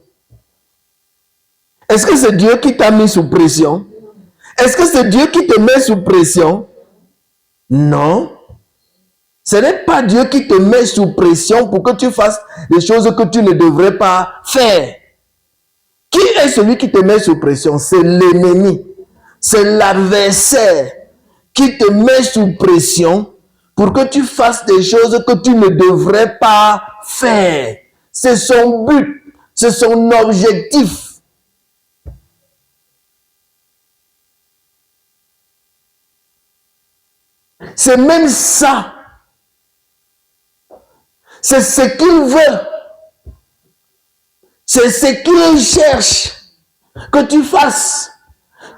Est-ce que c'est Dieu qui t'a mis sous pression? Est-ce que c'est Dieu qui te met sous pression? Non. Ce n'est pas Dieu qui te met sous pression pour que tu fasses des choses que tu ne devrais pas faire. Qui est celui qui te met sous pression? C'est l'ennemi. C'est l'adversaire qui te met sous pression pour que tu fasses des choses que tu ne devrais pas faire. C'est son but, c'est son objectif. C'est même ça. C'est ce qu'il veut. C'est ce qu'il cherche que tu fasses.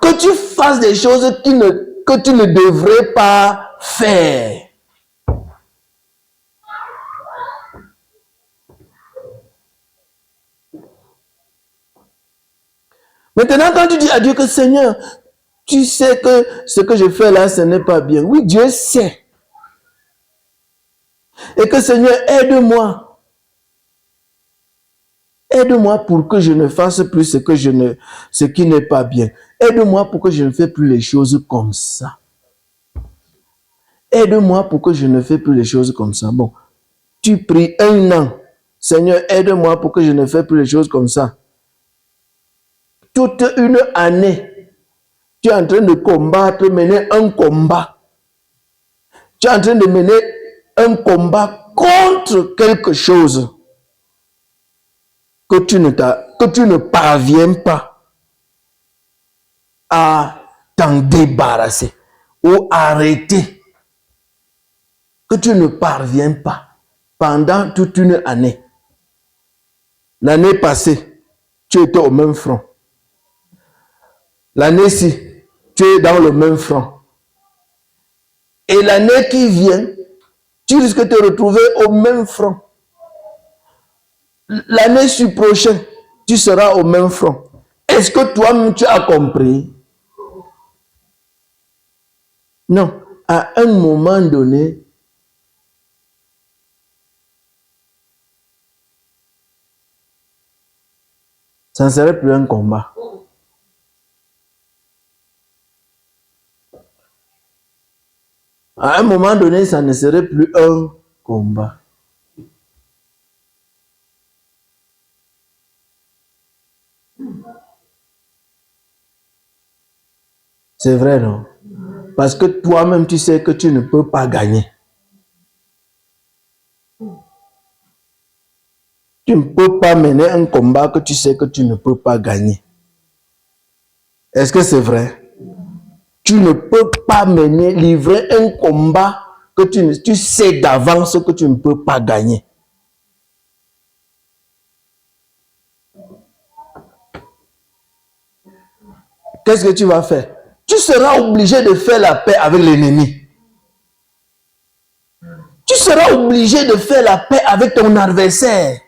Que tu fasses des choses que tu ne devrais pas faire. Maintenant, quand tu dis à Dieu que Seigneur, tu sais que ce que je fais là, ce n'est pas bien. Oui, Dieu sait. Et que Seigneur, aide-moi. Aide-moi pour que je ne fasse plus ce qui n'est pas bien. Aide-moi pour que je ne fais plus les choses comme ça. Aide-moi pour que je ne fais plus les choses comme ça. Bon, tu pries 1 an. Seigneur, aide-moi pour que je ne fais plus les choses comme ça. Toute une année, tu es en train de combattre, mener un combat. Tu es en train de mener un combat contre quelque chose que tu ne parviens pas à t'en débarrasser ou arrêter. Que tu ne parviens pas pendant toute une année. L'année passée, tu étais au même front. L'année-ci, tu es dans le même front. Et l'année qui vient, tu risques de te retrouver au même front. L'année prochaine, tu seras au même front. Est-ce que toi-même tu as compris? Non. À un moment donné, ça ne serait plus un combat. À un moment donné, ça ne serait plus un combat. C'est vrai, non? Parce que toi-même, tu sais que tu ne peux pas gagner. Tu ne peux pas mener un combat que tu sais que tu ne peux pas gagner. Est-ce que c'est vrai? Tu ne peux pas livrer un combat que tu sais d'avance que tu ne peux pas gagner. Qu'est-ce que tu vas faire? Tu seras obligé de faire la paix avec l'ennemi. Tu seras obligé de faire la paix avec ton adversaire.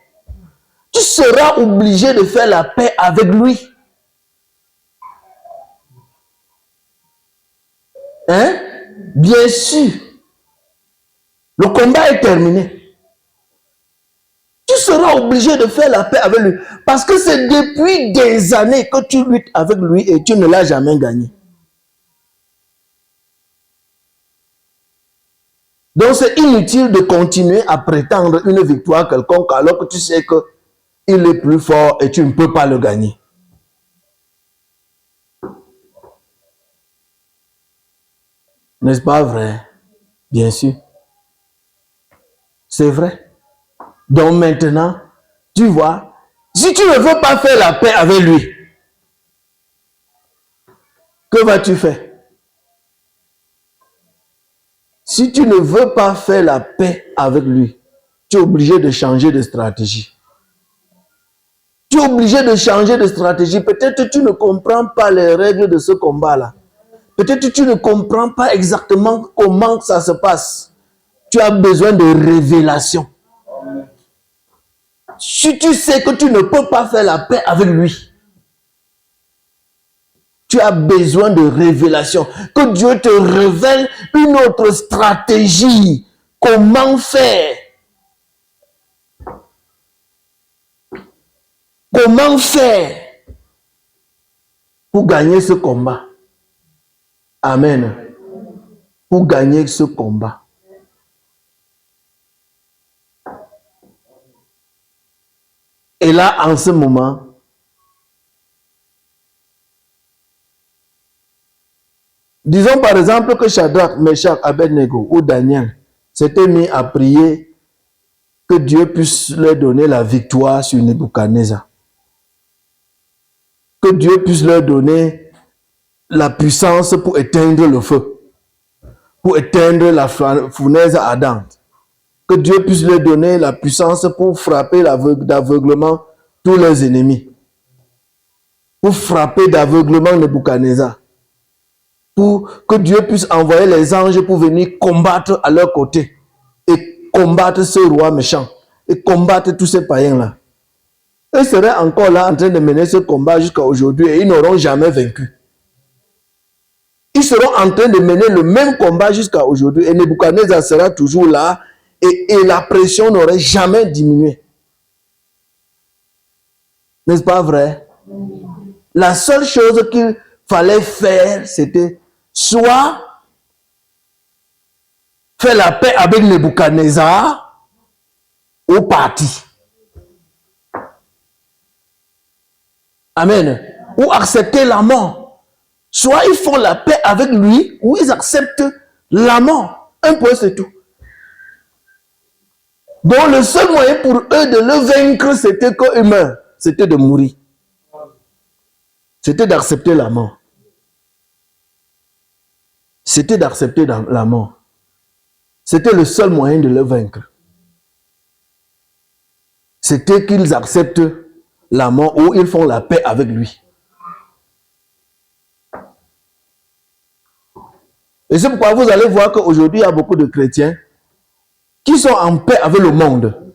Tu seras obligé de faire la paix avec lui. Hein? Bien sûr. Le combat est terminé. Tu seras obligé de faire la paix avec lui. Parce que c'est depuis des années que tu luttes avec lui et tu ne l'as jamais gagné. Donc c'est inutile de continuer à prétendre une victoire quelconque alors que tu sais qu'il est plus fort et tu ne peux pas le gagner. N'est-ce pas vrai? Bien sûr. C'est vrai. Donc maintenant, tu vois, si tu ne veux pas faire la paix avec lui, que vas-tu faire? Si tu ne veux pas faire la paix avec lui, tu es obligé de changer de stratégie. Tu es obligé de changer de stratégie. Peut-être que tu ne comprends pas les règles de ce combat-là. Peut-être que tu ne comprends pas exactement comment ça se passe. Tu as besoin de révélation. Si tu sais que tu ne peux pas faire la paix avec lui, tu as besoin de révélation. Que Dieu te révèle une autre stratégie. Comment faire? Comment faire pour gagner ce combat? Amen. Pour gagner ce combat. Et là, en ce moment, disons par exemple que Shadrach, Meshach, Abednego ou Daniel s'étaient mis à prier que Dieu puisse leur donner la victoire sur Nebuchadnezzar. Que Dieu puisse leur donner la puissance pour éteindre le feu, pour éteindre la fournaise ardente. Que Dieu puisse leur donner la puissance pour frapper d'aveuglement tous leurs ennemis. Pour frapper d'aveuglement Nebuchadnezzar. Pour que Dieu puisse envoyer les anges pour venir combattre à leur côté. Et combattre ce roi méchant. Et combattre tous ces païens-là. Ils seraient encore là en train de mener ce combat jusqu'à aujourd'hui et ils n'auront jamais vaincu. Ils seront en train de mener le même combat jusqu'à aujourd'hui et Nebuchadnezzar sera toujours là et la pression n'aurait jamais diminué. N'est-ce pas vrai? La seule chose qu'il fallait faire, c'était soit faire la paix avec Nebuchadnezzar ou partir. Amen. Ou accepter la mort. Soit ils font la paix avec lui, ou ils acceptent la mort. Un point, c'est tout. Donc le seul moyen pour eux de le vaincre, c'était qu'ils meurent. C'était de mourir. C'était d'accepter la mort. C'était d'accepter la mort. C'était le seul moyen de le vaincre. C'était qu'ils acceptent la mort ou ils font la paix avec lui. Et c'est pourquoi vous allez voir qu'aujourd'hui, il y a beaucoup de chrétiens qui sont en paix avec le monde.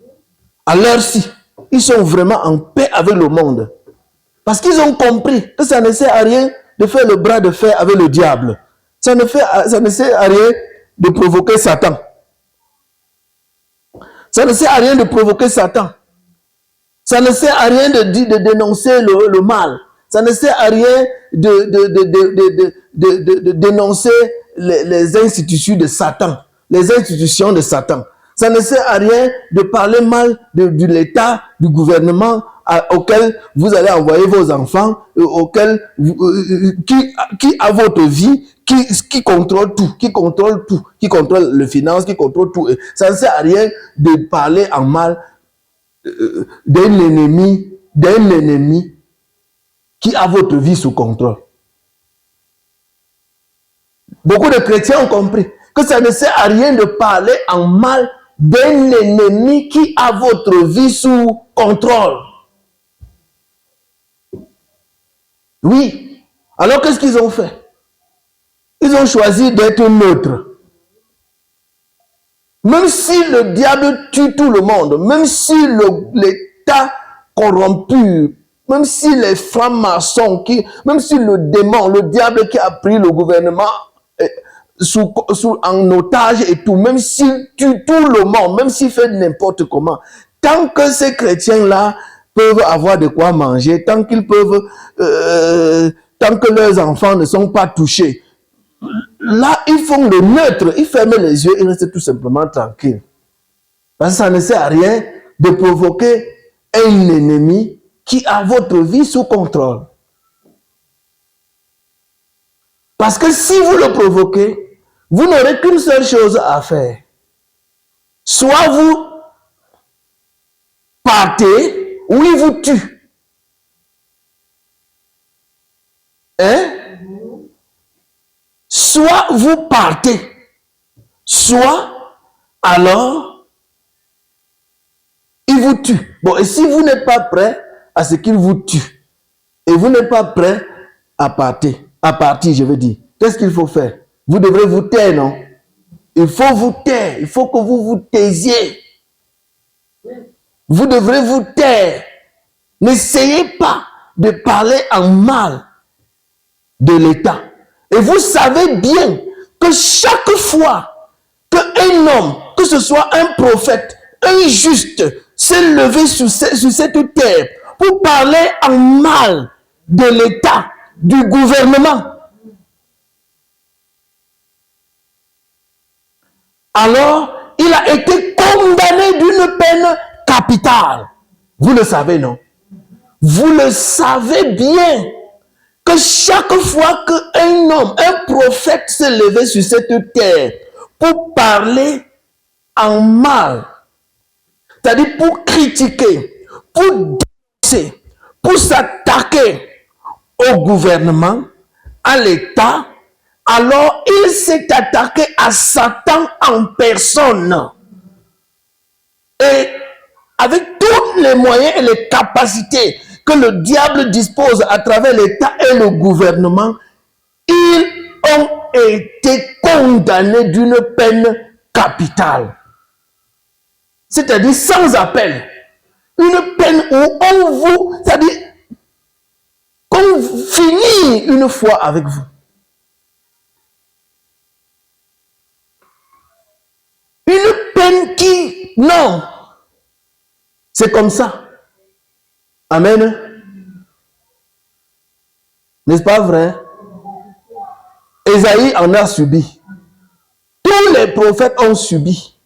À l'heure-ci, ils sont vraiment en paix avec le monde. Parce qu'ils ont compris que ça ne sert à rien de faire le bras de fer avec le diable. Ça ne sert à rien de provoquer Satan. Ça ne sert à rien de provoquer Satan. Ça ne sert à rien de dénoncer le mal. Ça ne sert à rien de dénoncer les institutions de Satan. Les institutions de Satan. Ça ne sert à rien de parler mal de l'État, du gouvernement auquel vous allez envoyer vos enfants, qui a votre vie, qui contrôle tout, qui contrôle les finances, qui contrôle tout. Ça ne sert à rien de parler en mal d'un ennemi qui a votre vie sous contrôle. Beaucoup de chrétiens ont compris que ça ne sert à rien de parler en mal d'un ennemi qui a votre vie sous contrôle. Oui. Alors qu'est-ce qu'ils ont fait? Ils ont choisi d'être neutres. Même si le diable tue tout le monde, même si l'État corrompu, même si les francs-maçons, même si le démon, le diable qui a pris le gouvernement en otage et tout, même s'il tue tout le monde, même s'il fait n'importe comment, tant que ces chrétiens-là peuvent avoir de quoi manger, tant qu'ils peuvent, tant que leurs enfants ne sont pas touchés, là, ils font le neutre, ils ferment les yeux, ils restent tout simplement tranquilles. Parce que ça ne sert à rien de provoquer un ennemi qui a votre vie sous contrôle. Parce que si vous le provoquez, vous n'aurez qu'une seule chose à faire. Soit vous partez, ou il vous tue. Hein? Soit vous partez, soit alors il vous tue. Bon, et si vous n'êtes pas prêt à ce qu'il vous tue, et vous n'êtes pas prêt à partir, je veux dire, qu'est-ce qu'il faut faire? Vous devrez vous taire, non? Il faut vous taire, il faut que vous vous taisiez. Vous devrez vous taire. N'essayez pas de parler en mal de l'État. Et vous savez bien que chaque fois qu'un homme, que ce soit un prophète, un juste, s'est levé sur cette terre pour parler en mal de l'État, du gouvernement, alors il a été condamné d'une peine capitale. Vous le savez, non? Vous le savez bien que chaque fois qu'un homme, un prophète s'est levé sur cette terre pour parler en mal, c'est-à-dire pour critiquer, pour dénoncer, pour s'attaquer au gouvernement, à l'État, alors il s'est attaqué à Satan en personne. Et avec tous les moyens et les capacités que le diable dispose à travers l'État et le gouvernement, ils ont été condamnés d'une peine capitale. C'est-à-dire sans appel. Une peine où on vous, c'est-à-dire qu'on finit une fois avec vous. Une peine qui, non, c'est comme ça. Amen. N'est-ce pas vrai? Ésaïe en a subi. Tous les prophètes ont subi.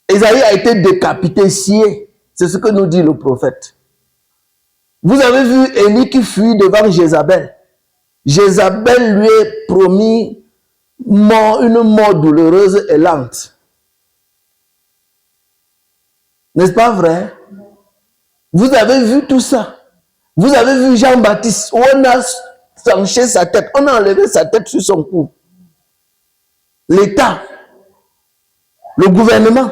Ésaïe a été décapité, scié. C'est ce que nous dit le prophète. Vous avez vu Élie qui fuit devant Jézabel. Jézabel lui a promis une mort douloureuse et lente. N'est-ce pas vrai? Vous avez vu tout ça. Vous avez vu Jean-Baptiste, où on a tranché sa tête, on a enlevé sa tête sur son cou. L'État, le gouvernement.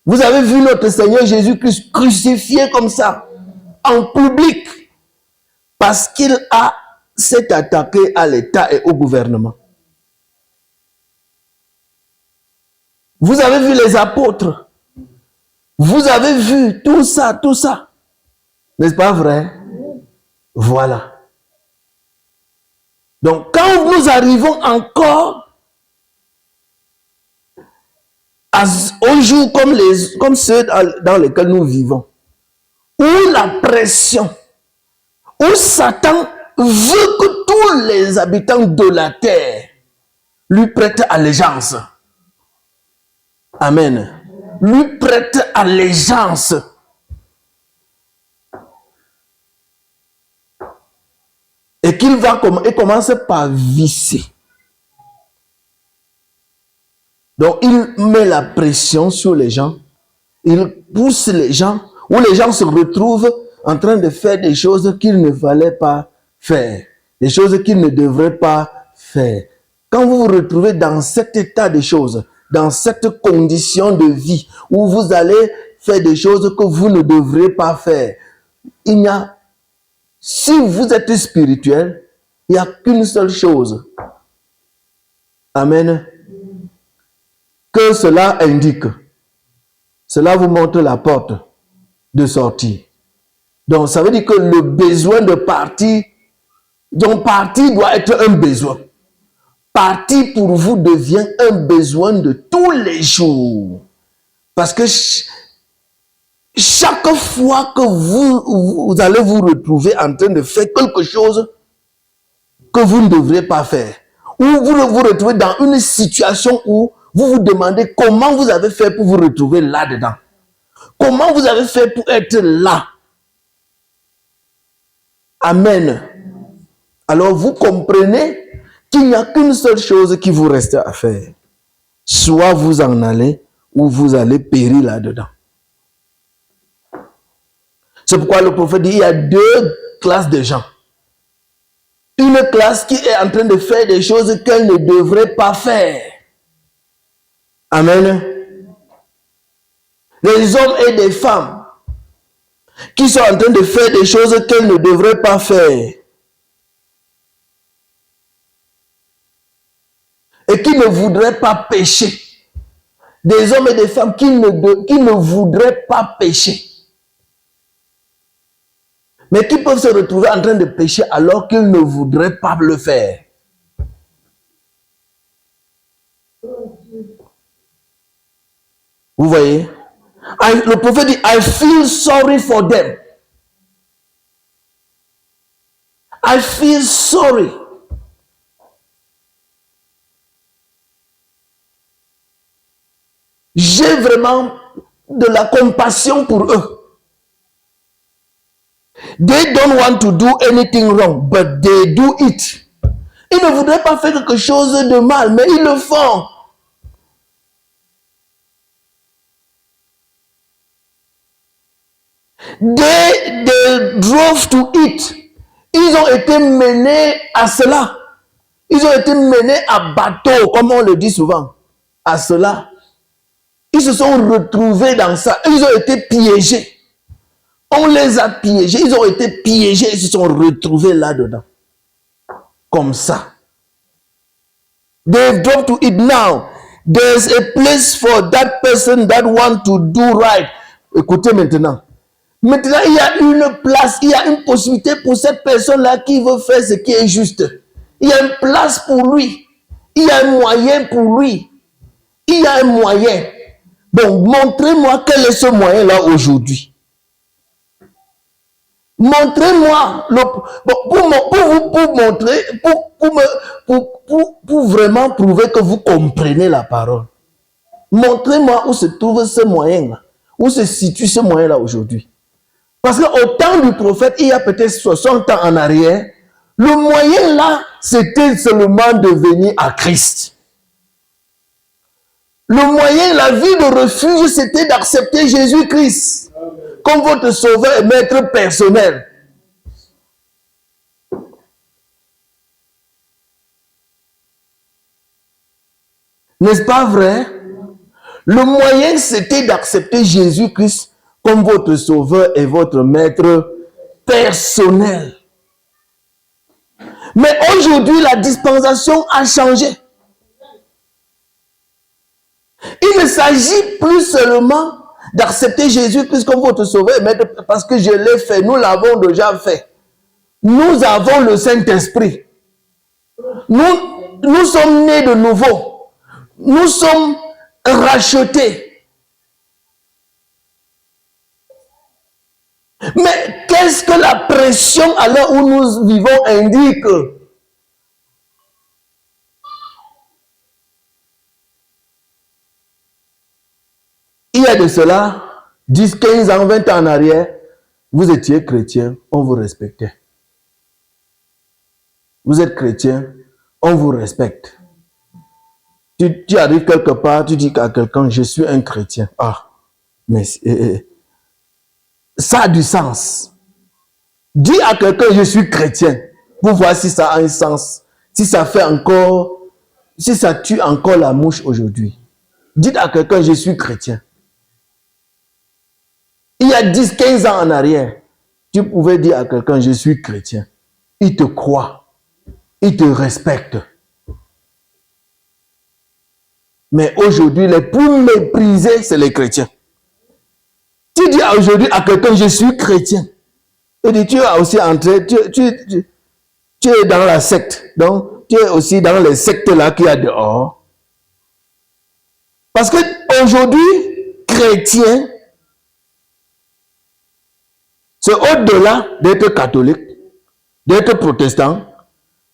Vous avez vu notre Seigneur Jésus-Christ crucifié comme ça, en public, parce qu'il s'est attaqué à l'État et au gouvernement. Vous avez vu les apôtres. Vous avez vu tout ça, tout ça. N'est-ce pas vrai? Voilà. Donc, quand nous arrivons encore aux jours comme ceux dans lesquels nous vivons, où la pression, où Satan veut que tous les habitants de la terre lui prêtent allégeance. Amen. Lui prêtent allégeance. Et qu'il va commencer par visser. Donc, il met la pression sur les gens. Il pousse les gens, où les gens se retrouvent en train de faire des choses qu'il ne fallait pas faire. Des choses qu'ils ne devraient pas faire. Quand vous vous retrouvez dans cet état de choses, dans cette condition de vie, où vous allez faire des choses que vous ne devrez pas faire, si vous êtes spirituel, il n'y a qu'une seule chose. Amen. Que cela indique. Cela vous montre la porte de sortie. Donc, ça veut dire que le besoin de partir, donc partir doit être un besoin. Partir pour vous devient un besoin de tous les jours. Parce que chaque fois que vous allez vous retrouver en train de faire quelque chose que vous ne devrez pas faire, ou vous vous retrouvez dans une situation où vous vous demandez comment vous avez fait pour vous retrouver là-dedans. Comment vous avez fait pour être là? Amen. Alors vous comprenez qu'il n'y a qu'une seule chose qui vous reste à faire. Soit vous en allez, ou vous allez périr là-dedans. C'est pourquoi le prophète dit qu'il y a deux classes de gens. Une classe qui est en train de faire des choses qu'elle ne devrait pas faire. Amen. Les hommes et des femmes qui sont en train de faire des choses qu'elles ne devraient pas faire. Et qui ne voudraient pas pécher. Des hommes et des femmes qui ne voudraient pas pécher. Mais qui peuvent se retrouver en train de pécher alors qu'ils ne voudraient pas le faire. Vous voyez? Le prophète dit, I feel sorry for them. I feel sorry. J'ai vraiment de la compassion pour eux. They don't want to do anything wrong, but they do it. Ils ne voudraient pas faire quelque chose de mal, mais ils le font. They drove to it. Ils ont été menés à cela. Ils ont été menés à bateau, comme on le dit souvent. À cela. Ils se sont retrouvés dans ça. Ils ont été piégés. On les a piégés. Ils ont été piégés. Ils se sont retrouvés là-dedans. Comme ça. They drove to it now. There's a place for that person that want to do right. Écoutez maintenant. Maintenant, il y a une place, il y a une possibilité pour cette personne-là qui veut faire ce qui est juste. Il y a une place pour lui. Il y a un moyen pour lui. Il y a un moyen. Bon, montrez-moi quel est ce moyen-là aujourd'hui. Montrez-moi, pour vraiment prouver que vous comprenez la parole. Montrez-moi où se trouve ce moyen-là. Où se situe ce moyen-là aujourd'hui. Parce qu'au temps du prophète, il y a peut-être 60 ans en arrière, le moyen là, c'était seulement de venir à Christ. Le moyen, la vie de refuge, c'était d'accepter Jésus-Christ comme votre sauveur et maître personnel. N'est-ce pas vrai? Le moyen, c'était d'accepter Jésus-Christ comme votre sauveur et votre maître personnel. Mais aujourd'hui, la dispensation a changé. Il ne s'agit plus seulement d'accepter Jésus-Christ comme votre sauveur et maître, parce que je l'ai fait, nous l'avons déjà fait. Nous avons le Saint-Esprit. Nous sommes nés de nouveau. Nous sommes rachetés. Mais qu'est-ce que la pression à l'heure où nous vivons indique? Il y a de cela 10, 15 ans, 20 ans en arrière, vous étiez chrétien, on vous respectait. Vous êtes chrétien, on vous respecte. Tu arrives quelque part, tu dis à quelqu'un, je suis un chrétien. Ah, mais ça a du sens. Dis à quelqu'un, je suis chrétien, pour voir si ça a un sens, si ça fait encore, si ça tue encore la mouche aujourd'hui. Dites à quelqu'un, je suis chrétien. Il y a 10, 15 ans en arrière, tu pouvais dire à quelqu'un, je suis chrétien. Il te croit, il te respecte. Mais aujourd'hui, les plus méprisés, c'est les chrétiens. Tu dis aujourd'hui à quelqu'un, je suis chrétien. Et dis, tu es aussi entré, tu es dans la secte. Donc, tu es aussi dans les sectes là qu'il y a dehors. Parce que aujourd'hui, chrétien, c'est au-delà d'être catholique, d'être protestant,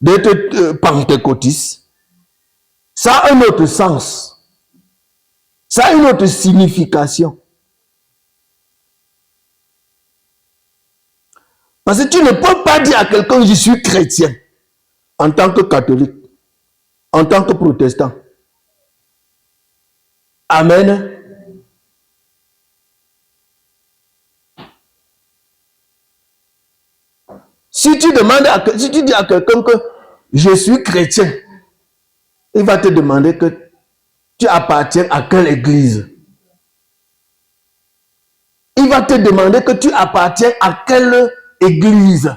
d'être pentecôtiste. Ça a un autre sens. Ça a une autre signification. Parce que tu ne peux pas dire à quelqu'un, je suis chrétien, en tant que catholique, en tant que protestant. Amen. Si tu dis à quelqu'un que je suis chrétien, il va te demander que tu appartiens à quelle église. Il va te demander que tu appartiens à quelle église.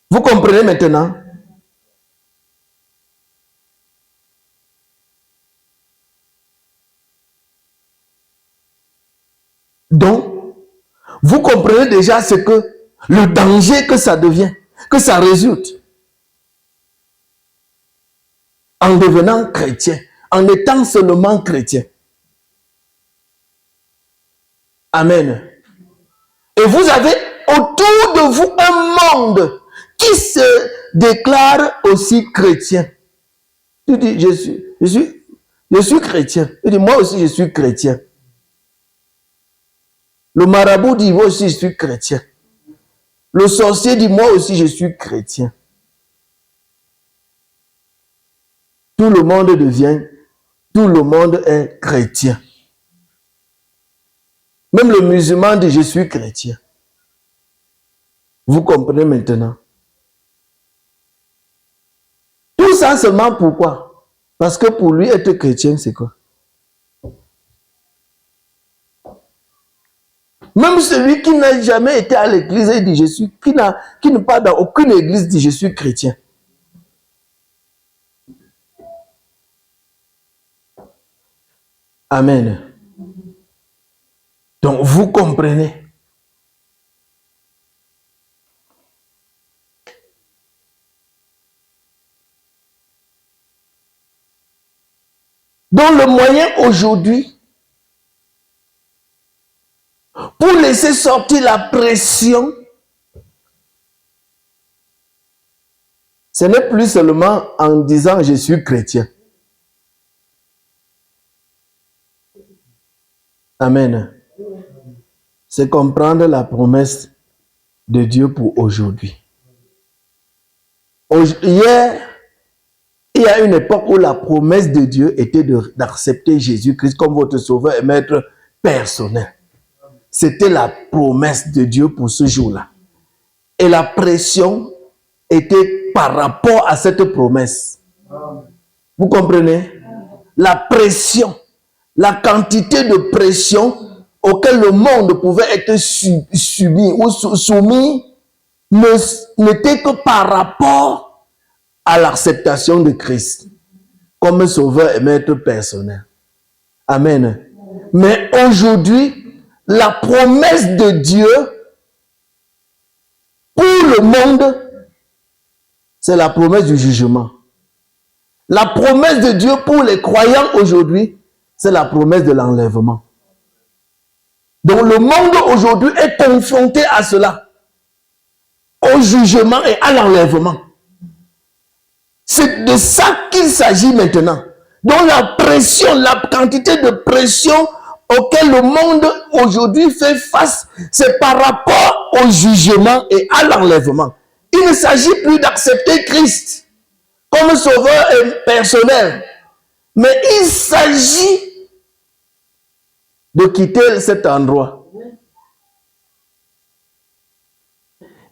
Vous comprenez maintenant? Donc, vous comprenez déjà ce que le danger que ça devient, que ça résulte. En devenant chrétien, en étant seulement chrétien. Amen. Et vous avez autour de vous un monde qui se déclare aussi chrétien. Tu dis, je suis Je suis chrétien. Il dit, moi aussi, je suis chrétien. Le marabout dit, moi aussi, je suis chrétien. Le sorcier dit, moi aussi, je suis chrétien. Tout le monde est chrétien. Même le musulman dit, je suis chrétien. Vous comprenez maintenant? Tout ça seulement pourquoi? Parce que pour lui, être chrétien, c'est quoi? Même celui qui n'a jamais été à l'église et dit je suis, qui ne part dans aucune église dit je suis chrétien. Amen. Donc vous comprenez. Donc le moyen aujourd'hui pour laisser sortir la pression, ce n'est plus seulement en disant je suis chrétien. Amen. C'est comprendre la promesse de Dieu pour aujourd'hui. Hier, il y a une époque où la promesse de Dieu était d'accepter Jésus-Christ comme votre sauveur et maître personnel. C'était la promesse de Dieu pour ce jour-là. Et la pression était par rapport à cette promesse. Vous comprenez? La pression, la quantité de pression auquel le monde pouvait être soumis n'était que par rapport à l'acceptation de Christ comme sauveur et maître personnel. Amen. Mais aujourd'hui, la promesse de Dieu pour le monde, c'est la promesse du jugement. La promesse de Dieu pour les croyants aujourd'hui, c'est la promesse de l'enlèvement. Donc le monde aujourd'hui est confronté à cela, au jugement et à l'enlèvement. C'est de ça qu'il s'agit maintenant. Donc la pression, la quantité de pression auquel le monde aujourd'hui fait face, c'est par rapport au jugement et à l'enlèvement. Il ne s'agit plus d'accepter Christ comme sauveur personnel, mais il s'agit de quitter cet endroit.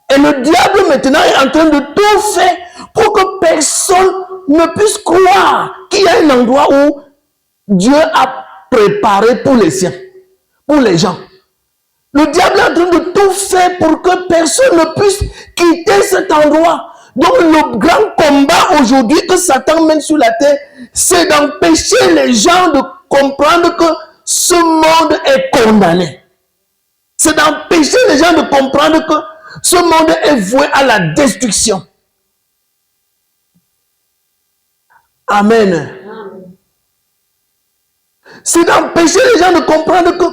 Et le diable maintenant est en train de tout faire pour que personne ne puisse croire qu'il y a un endroit où Dieu a préparé pour les siens, pour les gens. Le diable est en train de tout faire pour que personne ne puisse quitter cet endroit. Donc le grand combat aujourd'hui que Satan mène sur la terre, c'est d'empêcher les gens de comprendre que ce monde est condamné. C'est d'empêcher les gens de comprendre que ce monde est voué à la destruction. Amen. C'est d'empêcher les gens de comprendre que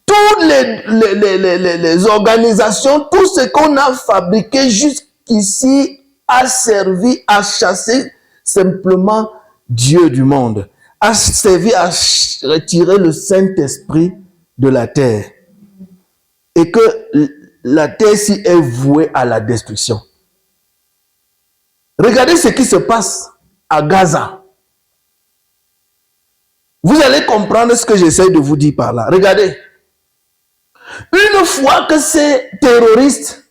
toutes les organisations, tout ce qu'on a fabriqué jusqu'ici a servi à chasser simplement Dieu du monde, a servi à retirer le Saint-Esprit de la terre. Et que la terre-ci est vouée à la destruction. Regardez ce qui se passe à Gaza. Vous allez comprendre ce que j'essaie de vous dire par là. Regardez. Une fois que ces terroristes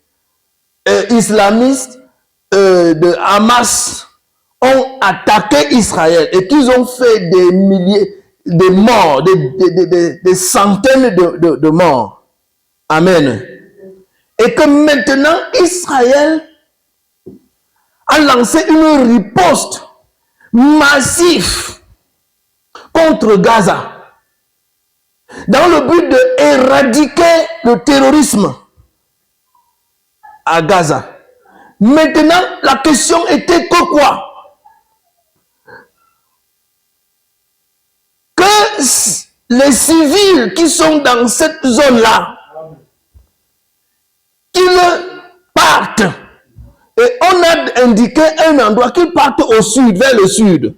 islamistes de Hamas ont attaqué Israël et qu'ils ont fait des milliers de morts, des centaines de morts. Amen. Et que maintenant Israël a lancé une riposte massive contre Gaza dans le but d'éradiquer le terrorisme à Gaza. Maintenant, la question était que quoi? Que les civils qui sont dans cette zone-là, qu'ils partent. Et on a indiqué un endroit qu'ils partent au sud, vers le sud.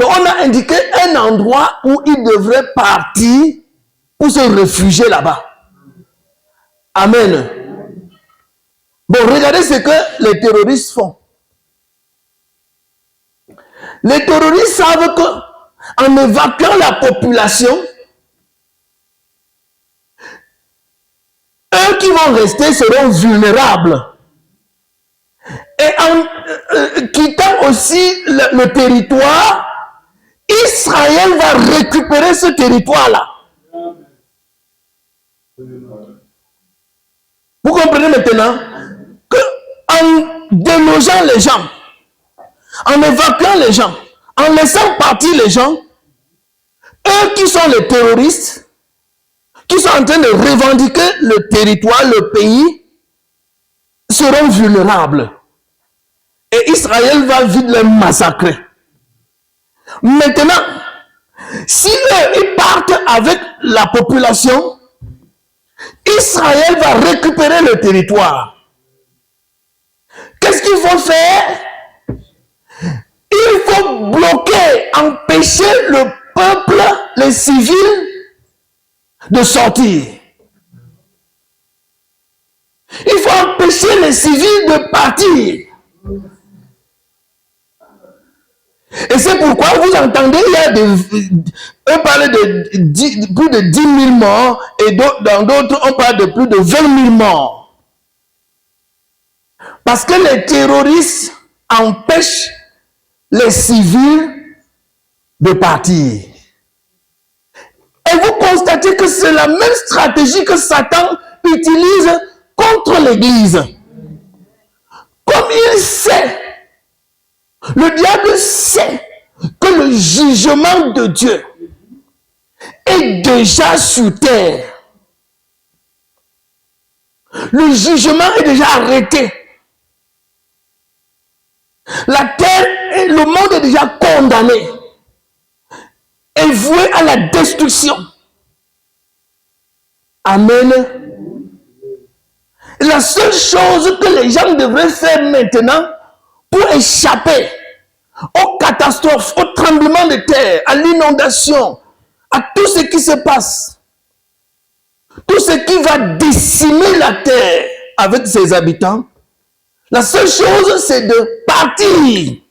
Donc on a indiqué un endroit où ils devraient partir pour se réfugier là-bas. Amen. Bon, regardez ce que les terroristes font. Les terroristes savent qu'en évacuant la population, eux qui vont rester seront vulnérables. Et en quittant aussi le territoire, Israël va récupérer ce territoire-là. Vous comprenez maintenant qu'en délogeant les gens, en évacuant les gens, en laissant partir les gens, eux qui sont les terroristes, qui sont en train de revendiquer le territoire, le pays, seront vulnérables. Et Israël va vite les massacrer. Maintenant, si eux, ils partent avec la population, Israël va récupérer le territoire. Qu'est-ce qu'il faut faire? Il faut bloquer, empêcher le peuple, les civils, de sortir. Il faut empêcher les civils de partir. Et c'est pourquoi vous entendez, il y a on parle de plus de 10 000 morts et dans d'autres, on parle de plus de 20 000 morts. Parce que les terroristes empêchent les civils de partir. Et vous constatez que c'est la même stratégie que Satan utilise contre l'Église. Comme il sait, le diable sait que le jugement de Dieu est déjà sur terre. Le jugement est déjà arrêté. La terre et le monde est déjà condamné et voué à la destruction. Amen. La seule chose que les gens devraient faire maintenant pour échapper aux catastrophes, aux tremblements de terre, à l'inondation, à tout ce qui se passe, tout ce qui va décimer la terre avec ses habitants, la seule chose c'est de partir,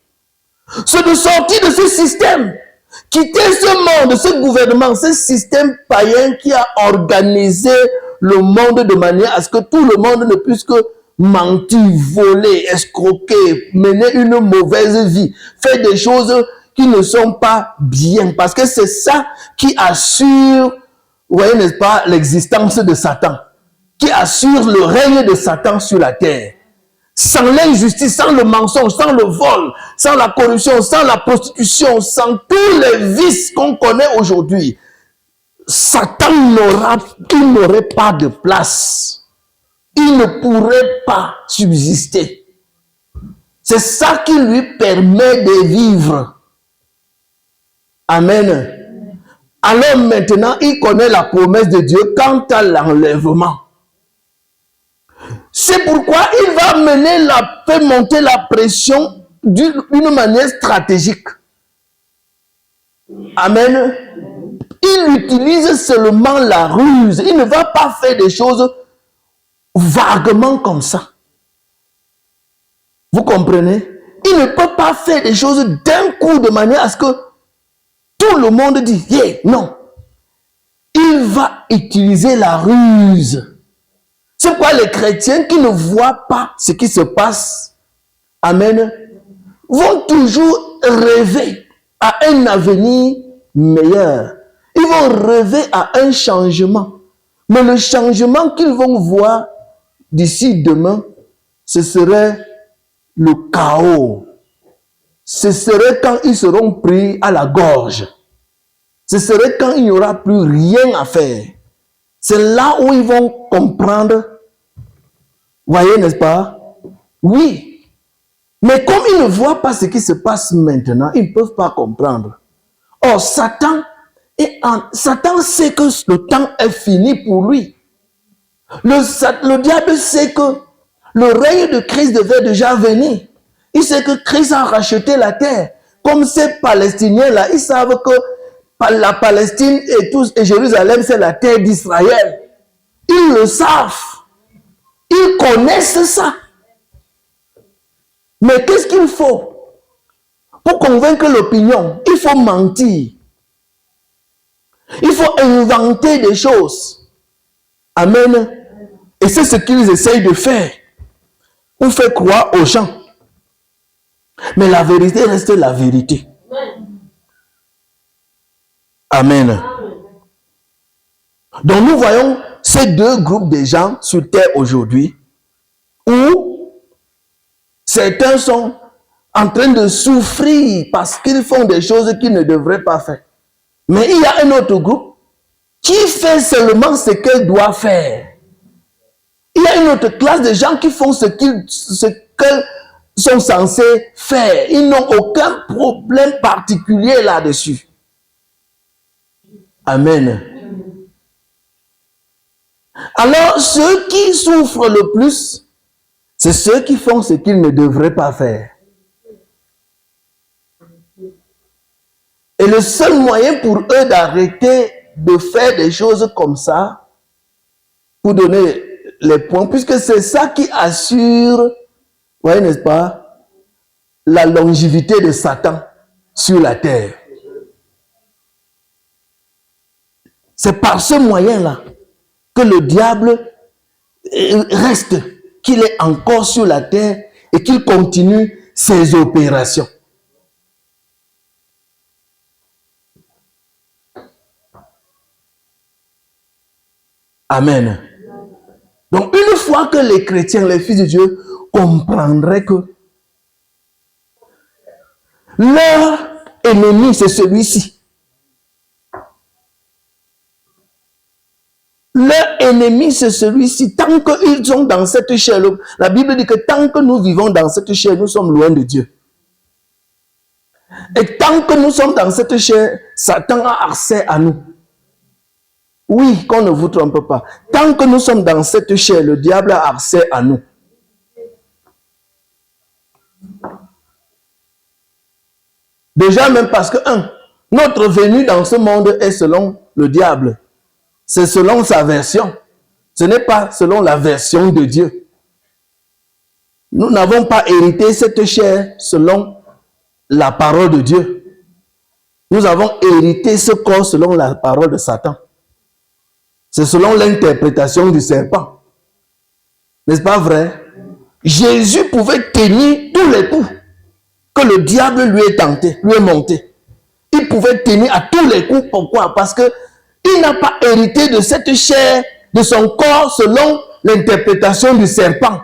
c'est de sortir de ce système, quitter ce monde, ce gouvernement, ce système païen qui a organisé le monde de manière à ce que tout le monde ne puisse que mentir, voler, escroquer, mener une mauvaise vie, faire des choses qui ne sont pas bien. Parce que c'est ça qui assure, vous voyez, n'est-ce pas, l'existence de Satan, qui assure le règne de Satan sur la terre. Sans l'injustice, sans le mensonge, sans le vol, sans la corruption, sans la prostitution, sans tous les vices qu'on connaît aujourd'hui, Satan n'aurait pas de place. Il ne pourrait pas subsister. C'est ça qui lui permet de vivre. Amen. Alors maintenant, il connaît la promesse de Dieu quant à l'enlèvement. C'est pourquoi il va faire monter la pression d'une manière stratégique. Amen. Il utilise seulement la ruse. Il ne va pas faire des choses vaguement comme ça. Vous comprenez? Il ne peut pas faire des choses d'un coup de manière à ce que tout le monde dit « Yeah, non ». Il va utiliser la ruse. C'est pourquoi les chrétiens qui ne voient pas ce qui se passe, amen, vont toujours rêver à un avenir meilleur. Ils vont rêver à un changement. Mais le changement qu'ils vont voir d'ici demain, ce serait le chaos. Ce serait quand ils seront pris à la gorge. Ce serait quand il n'y aura plus rien à faire. C'est là où ils vont comprendre. Voyez, n'est-ce pas? Oui. Mais comme ils ne voient pas ce qui se passe maintenant, ils ne peuvent pas comprendre. Or, Satan sait que le temps est fini pour lui. Le diable sait que le règne de Christ devait déjà venir. Il sait que Christ a racheté la terre. comme ces Palestiniens-là, ils savent que la Palestine et Jérusalem, c'est la terre d'Israël. Ils le savent. Ils connaissent ça. Mais qu'est-ce qu'il faut? Pour convaincre l'opinion, il faut mentir. Il faut inventer des choses. Amen. Et c'est ce qu'ils essayent de faire. Pour faire croire aux gens. Mais la vérité reste la vérité. Amen. Donc nous voyons ces deux groupes de gens sur terre aujourd'hui où certains sont en train de souffrir parce qu'ils font des choses qu'ils ne devraient pas faire. Mais il y a un autre groupe qui fait seulement ce qu'elle doit faire. Il y a une autre classe de gens qui font ce qu'ils sont censés faire. Ils n'ont aucun problème particulier là-dessus. Amen. Alors, ceux qui souffrent le plus, c'est ceux qui font ce qu'ils ne devraient pas faire. Et le seul moyen pour eux d'arrêter de faire des choses comme ça, pour donner les points, puisque c'est ça qui assure, vous voyez, n'est-ce pas, la longévité de Satan sur la terre. C'est par ce moyen-là que le diable reste, qu'il est encore sur la terre et qu'il continue ses opérations. Amen. Donc, une fois que les chrétiens, les fils de Dieu, comprendraient que leur ennemi, c'est celui-ci. Leur ennemi, c'est celui-ci. Tant qu'ils sont dans cette chair, la Bible dit que tant que nous vivons dans cette chair, nous sommes loin de Dieu. Et tant que nous sommes dans cette chair, Satan a accès à nous. Oui, qu'on ne vous trompe pas. Tant que nous sommes dans cette chair, le diable a accès à nous. Déjà même parce que, notre venue dans ce monde est selon le diable. C'est selon sa version. Ce n'est pas selon la version de Dieu. Nous n'avons pas hérité cette chair selon la parole de Dieu. Nous avons hérité ce corps selon la parole de Satan. C'est selon l'interprétation du serpent. N'est-ce pas vrai? Jésus pouvait tenir tous les coups que le diable lui est monté. Il pouvait tenir à tous les coups. Pourquoi? Parce que il n'a pas hérité de cette chair, de son corps, selon l'interprétation du serpent.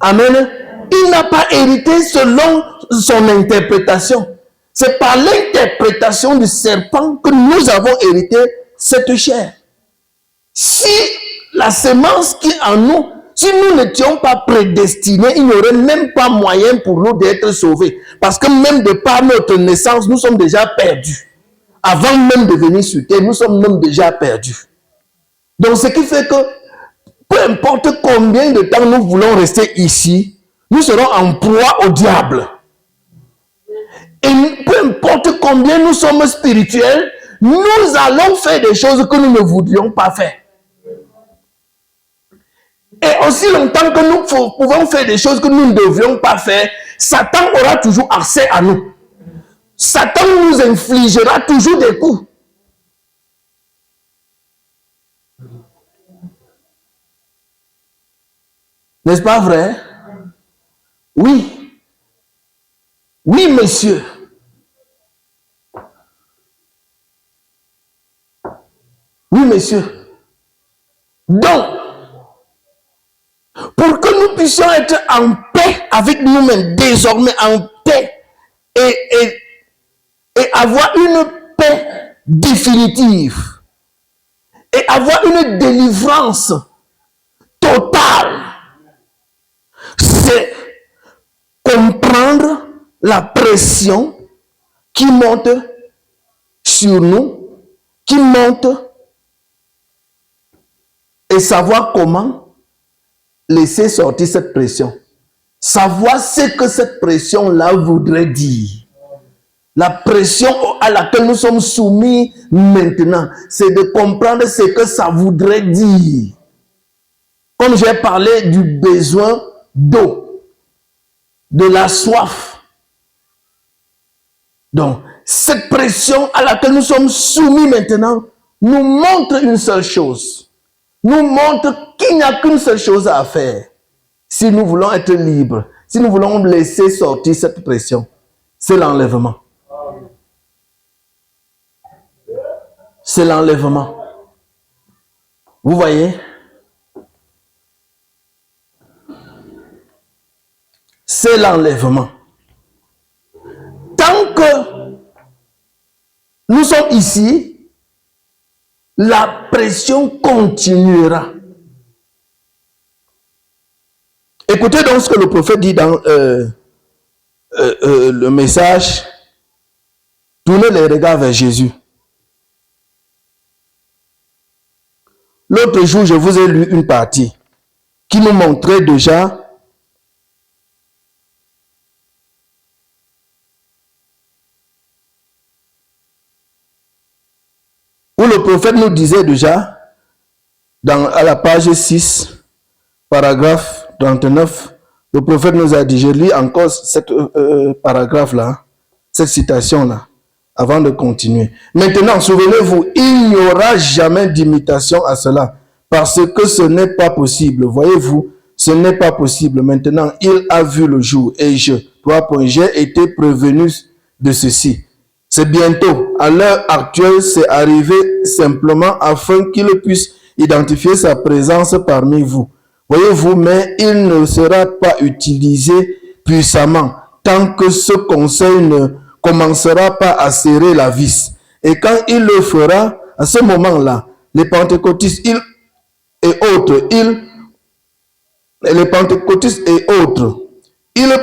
Amen. Il n'a pas hérité selon son interprétation. C'est par l'interprétation du serpent que nous avons hérité cette chair. Si la semence qui est en nous, si nous n'étions pas prédestinés, il n'y aurait même pas moyen pour nous d'être sauvés. Parce que même de par notre naissance, nous sommes déjà perdus. Avant même de venir sur terre, nous sommes même déjà perdus. Donc ce qui fait que, peu importe combien de temps nous voulons rester ici, nous serons en proie au diable. Et peu importe combien nous sommes spirituels, nous allons faire des choses que nous ne voudrions pas faire. Et aussi longtemps que nous pouvons faire des choses que nous ne devrions pas faire, Satan aura toujours accès à nous. Satan nous infligera toujours des coups. N'est-ce pas vrai? Oui. Oui, monsieur. Oui, monsieur. Donc, pour que nous puissions être en paix avec nous-mêmes, désormais en paix, et avoir une paix définitive, et avoir une délivrance totale, c'est comprendre la pression qui monte sur nous, qui monte, et savoir comment laisser sortir cette pression. savoir ce que cette pression-là voudrait dire. La pression à laquelle nous sommes soumis maintenant, c'est de comprendre ce que ça voudrait dire. Comme j'ai parlé du besoin d'eau, de la soif. Donc, cette pression à laquelle nous sommes soumis maintenant nous montre une seule chose. Nous montre qu'il n'y a qu'une seule chose à faire. Si nous voulons être libres, si nous voulons laisser sortir cette pression, c'est l'enlèvement. C'est l'enlèvement. Vous voyez? C'est l'enlèvement. Tant que nous sommes ici, la pression continuera. Écoutez donc ce que le prophète dit dans le message. Tournez les regards vers Jésus. L'autre jour, je vous ai lu une partie qui nous montrait déjà où le prophète nous disait déjà, à la page 6, paragraphe 39, le prophète nous a dit, je lis encore cette paragraphe-là, cette citation-là, avant de continuer. Maintenant, souvenez-vous, il n'y aura jamais d'imitation à cela, parce que ce n'est pas possible. Voyez-vous, ce n'est pas possible. Maintenant, il a vu le jour, et j'ai été prévenu de ceci. C'est bientôt, à l'heure actuelle, c'est arrivé simplement afin qu'il puisse identifier sa présence parmi vous. Voyez-vous, mais il ne sera pas utilisé puissamment tant que ce conseil ne commencera pas à serrer la vis. Et quand il le fera, à ce moment-là, les pentecôtistes ils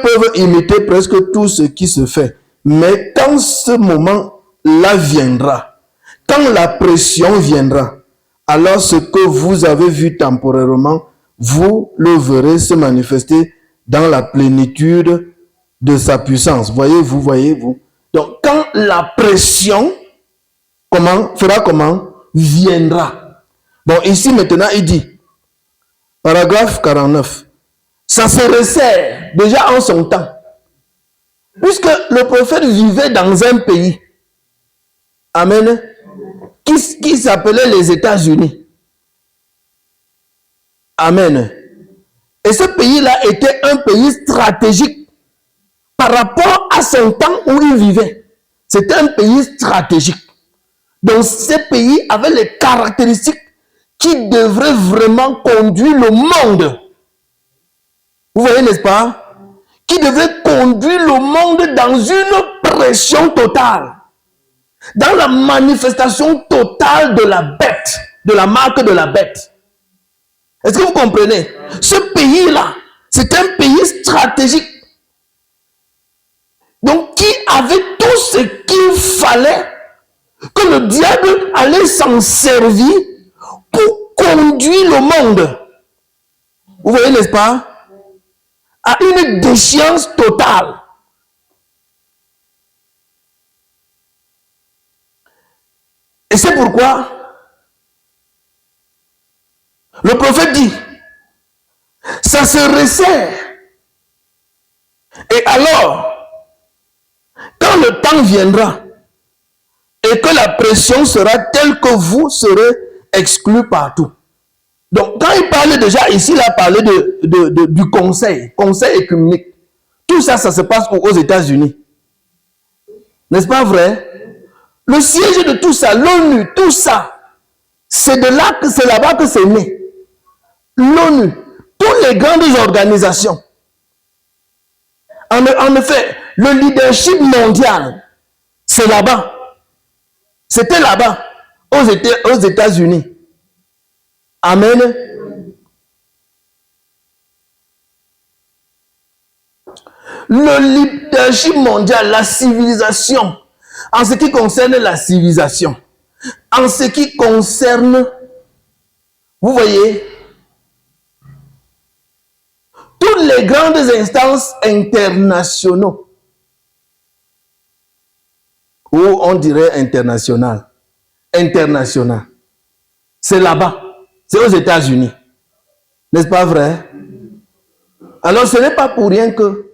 peuvent imiter presque tout ce qui se fait. Mais quand ce moment-là viendra, quand la pression viendra, alors ce que vous avez vu temporairement, vous le verrez se manifester dans la plénitude de sa puissance. Voyez-vous. Donc, quand la pression viendra. Bon, ici maintenant, il dit, paragraphe 49, ça se resserre déjà en son temps. Puisque le prophète vivait dans un pays, amen, qui s'appelait les États-Unis. Amen. Et ce pays-là était un pays stratégique par rapport à son temps où il vivait. C'était un pays stratégique. Donc, ce pays avait les caractéristiques qui devraient vraiment conduire le monde. Vous voyez, n'est-ce pas? Qui devrait conduire le monde dans une pression totale. Dans la manifestation totale de la bête, de la marque de la bête. Est-ce que vous comprenez? Ce pays-là, c'est un pays stratégique. Donc, qui avait tout ce qu'il fallait, que le diable allait s'en servir pour conduire le monde. Vous voyez, n'est-ce pas? À une déchéance totale. Et c'est pourquoi le prophète dit, ça se resserre. Et alors, quand le temps viendra et que la pression sera telle que vous serez exclus partout. Donc, quand il parlait déjà ici, il a parlé du conseil écuménique. Tout ça, ça se passe aux États-Unis. N'est-ce pas vrai? Le siège de tout ça, l'ONU, tout ça, c'est là-bas que c'est né. L'ONU, toutes les grandes organisations. En effet, le leadership mondial, c'est là-bas. C'était là-bas, aux États-Unis. Amen. Le leadership mondial, la civilisation, en ce qui concerne la civilisation, en ce qui concerne, vous voyez, toutes les grandes instances internationaux, ou on dirait international, c'est là-bas, c'est aux États-Unis. N'est-ce pas vrai? Alors ce n'est pas pour rien que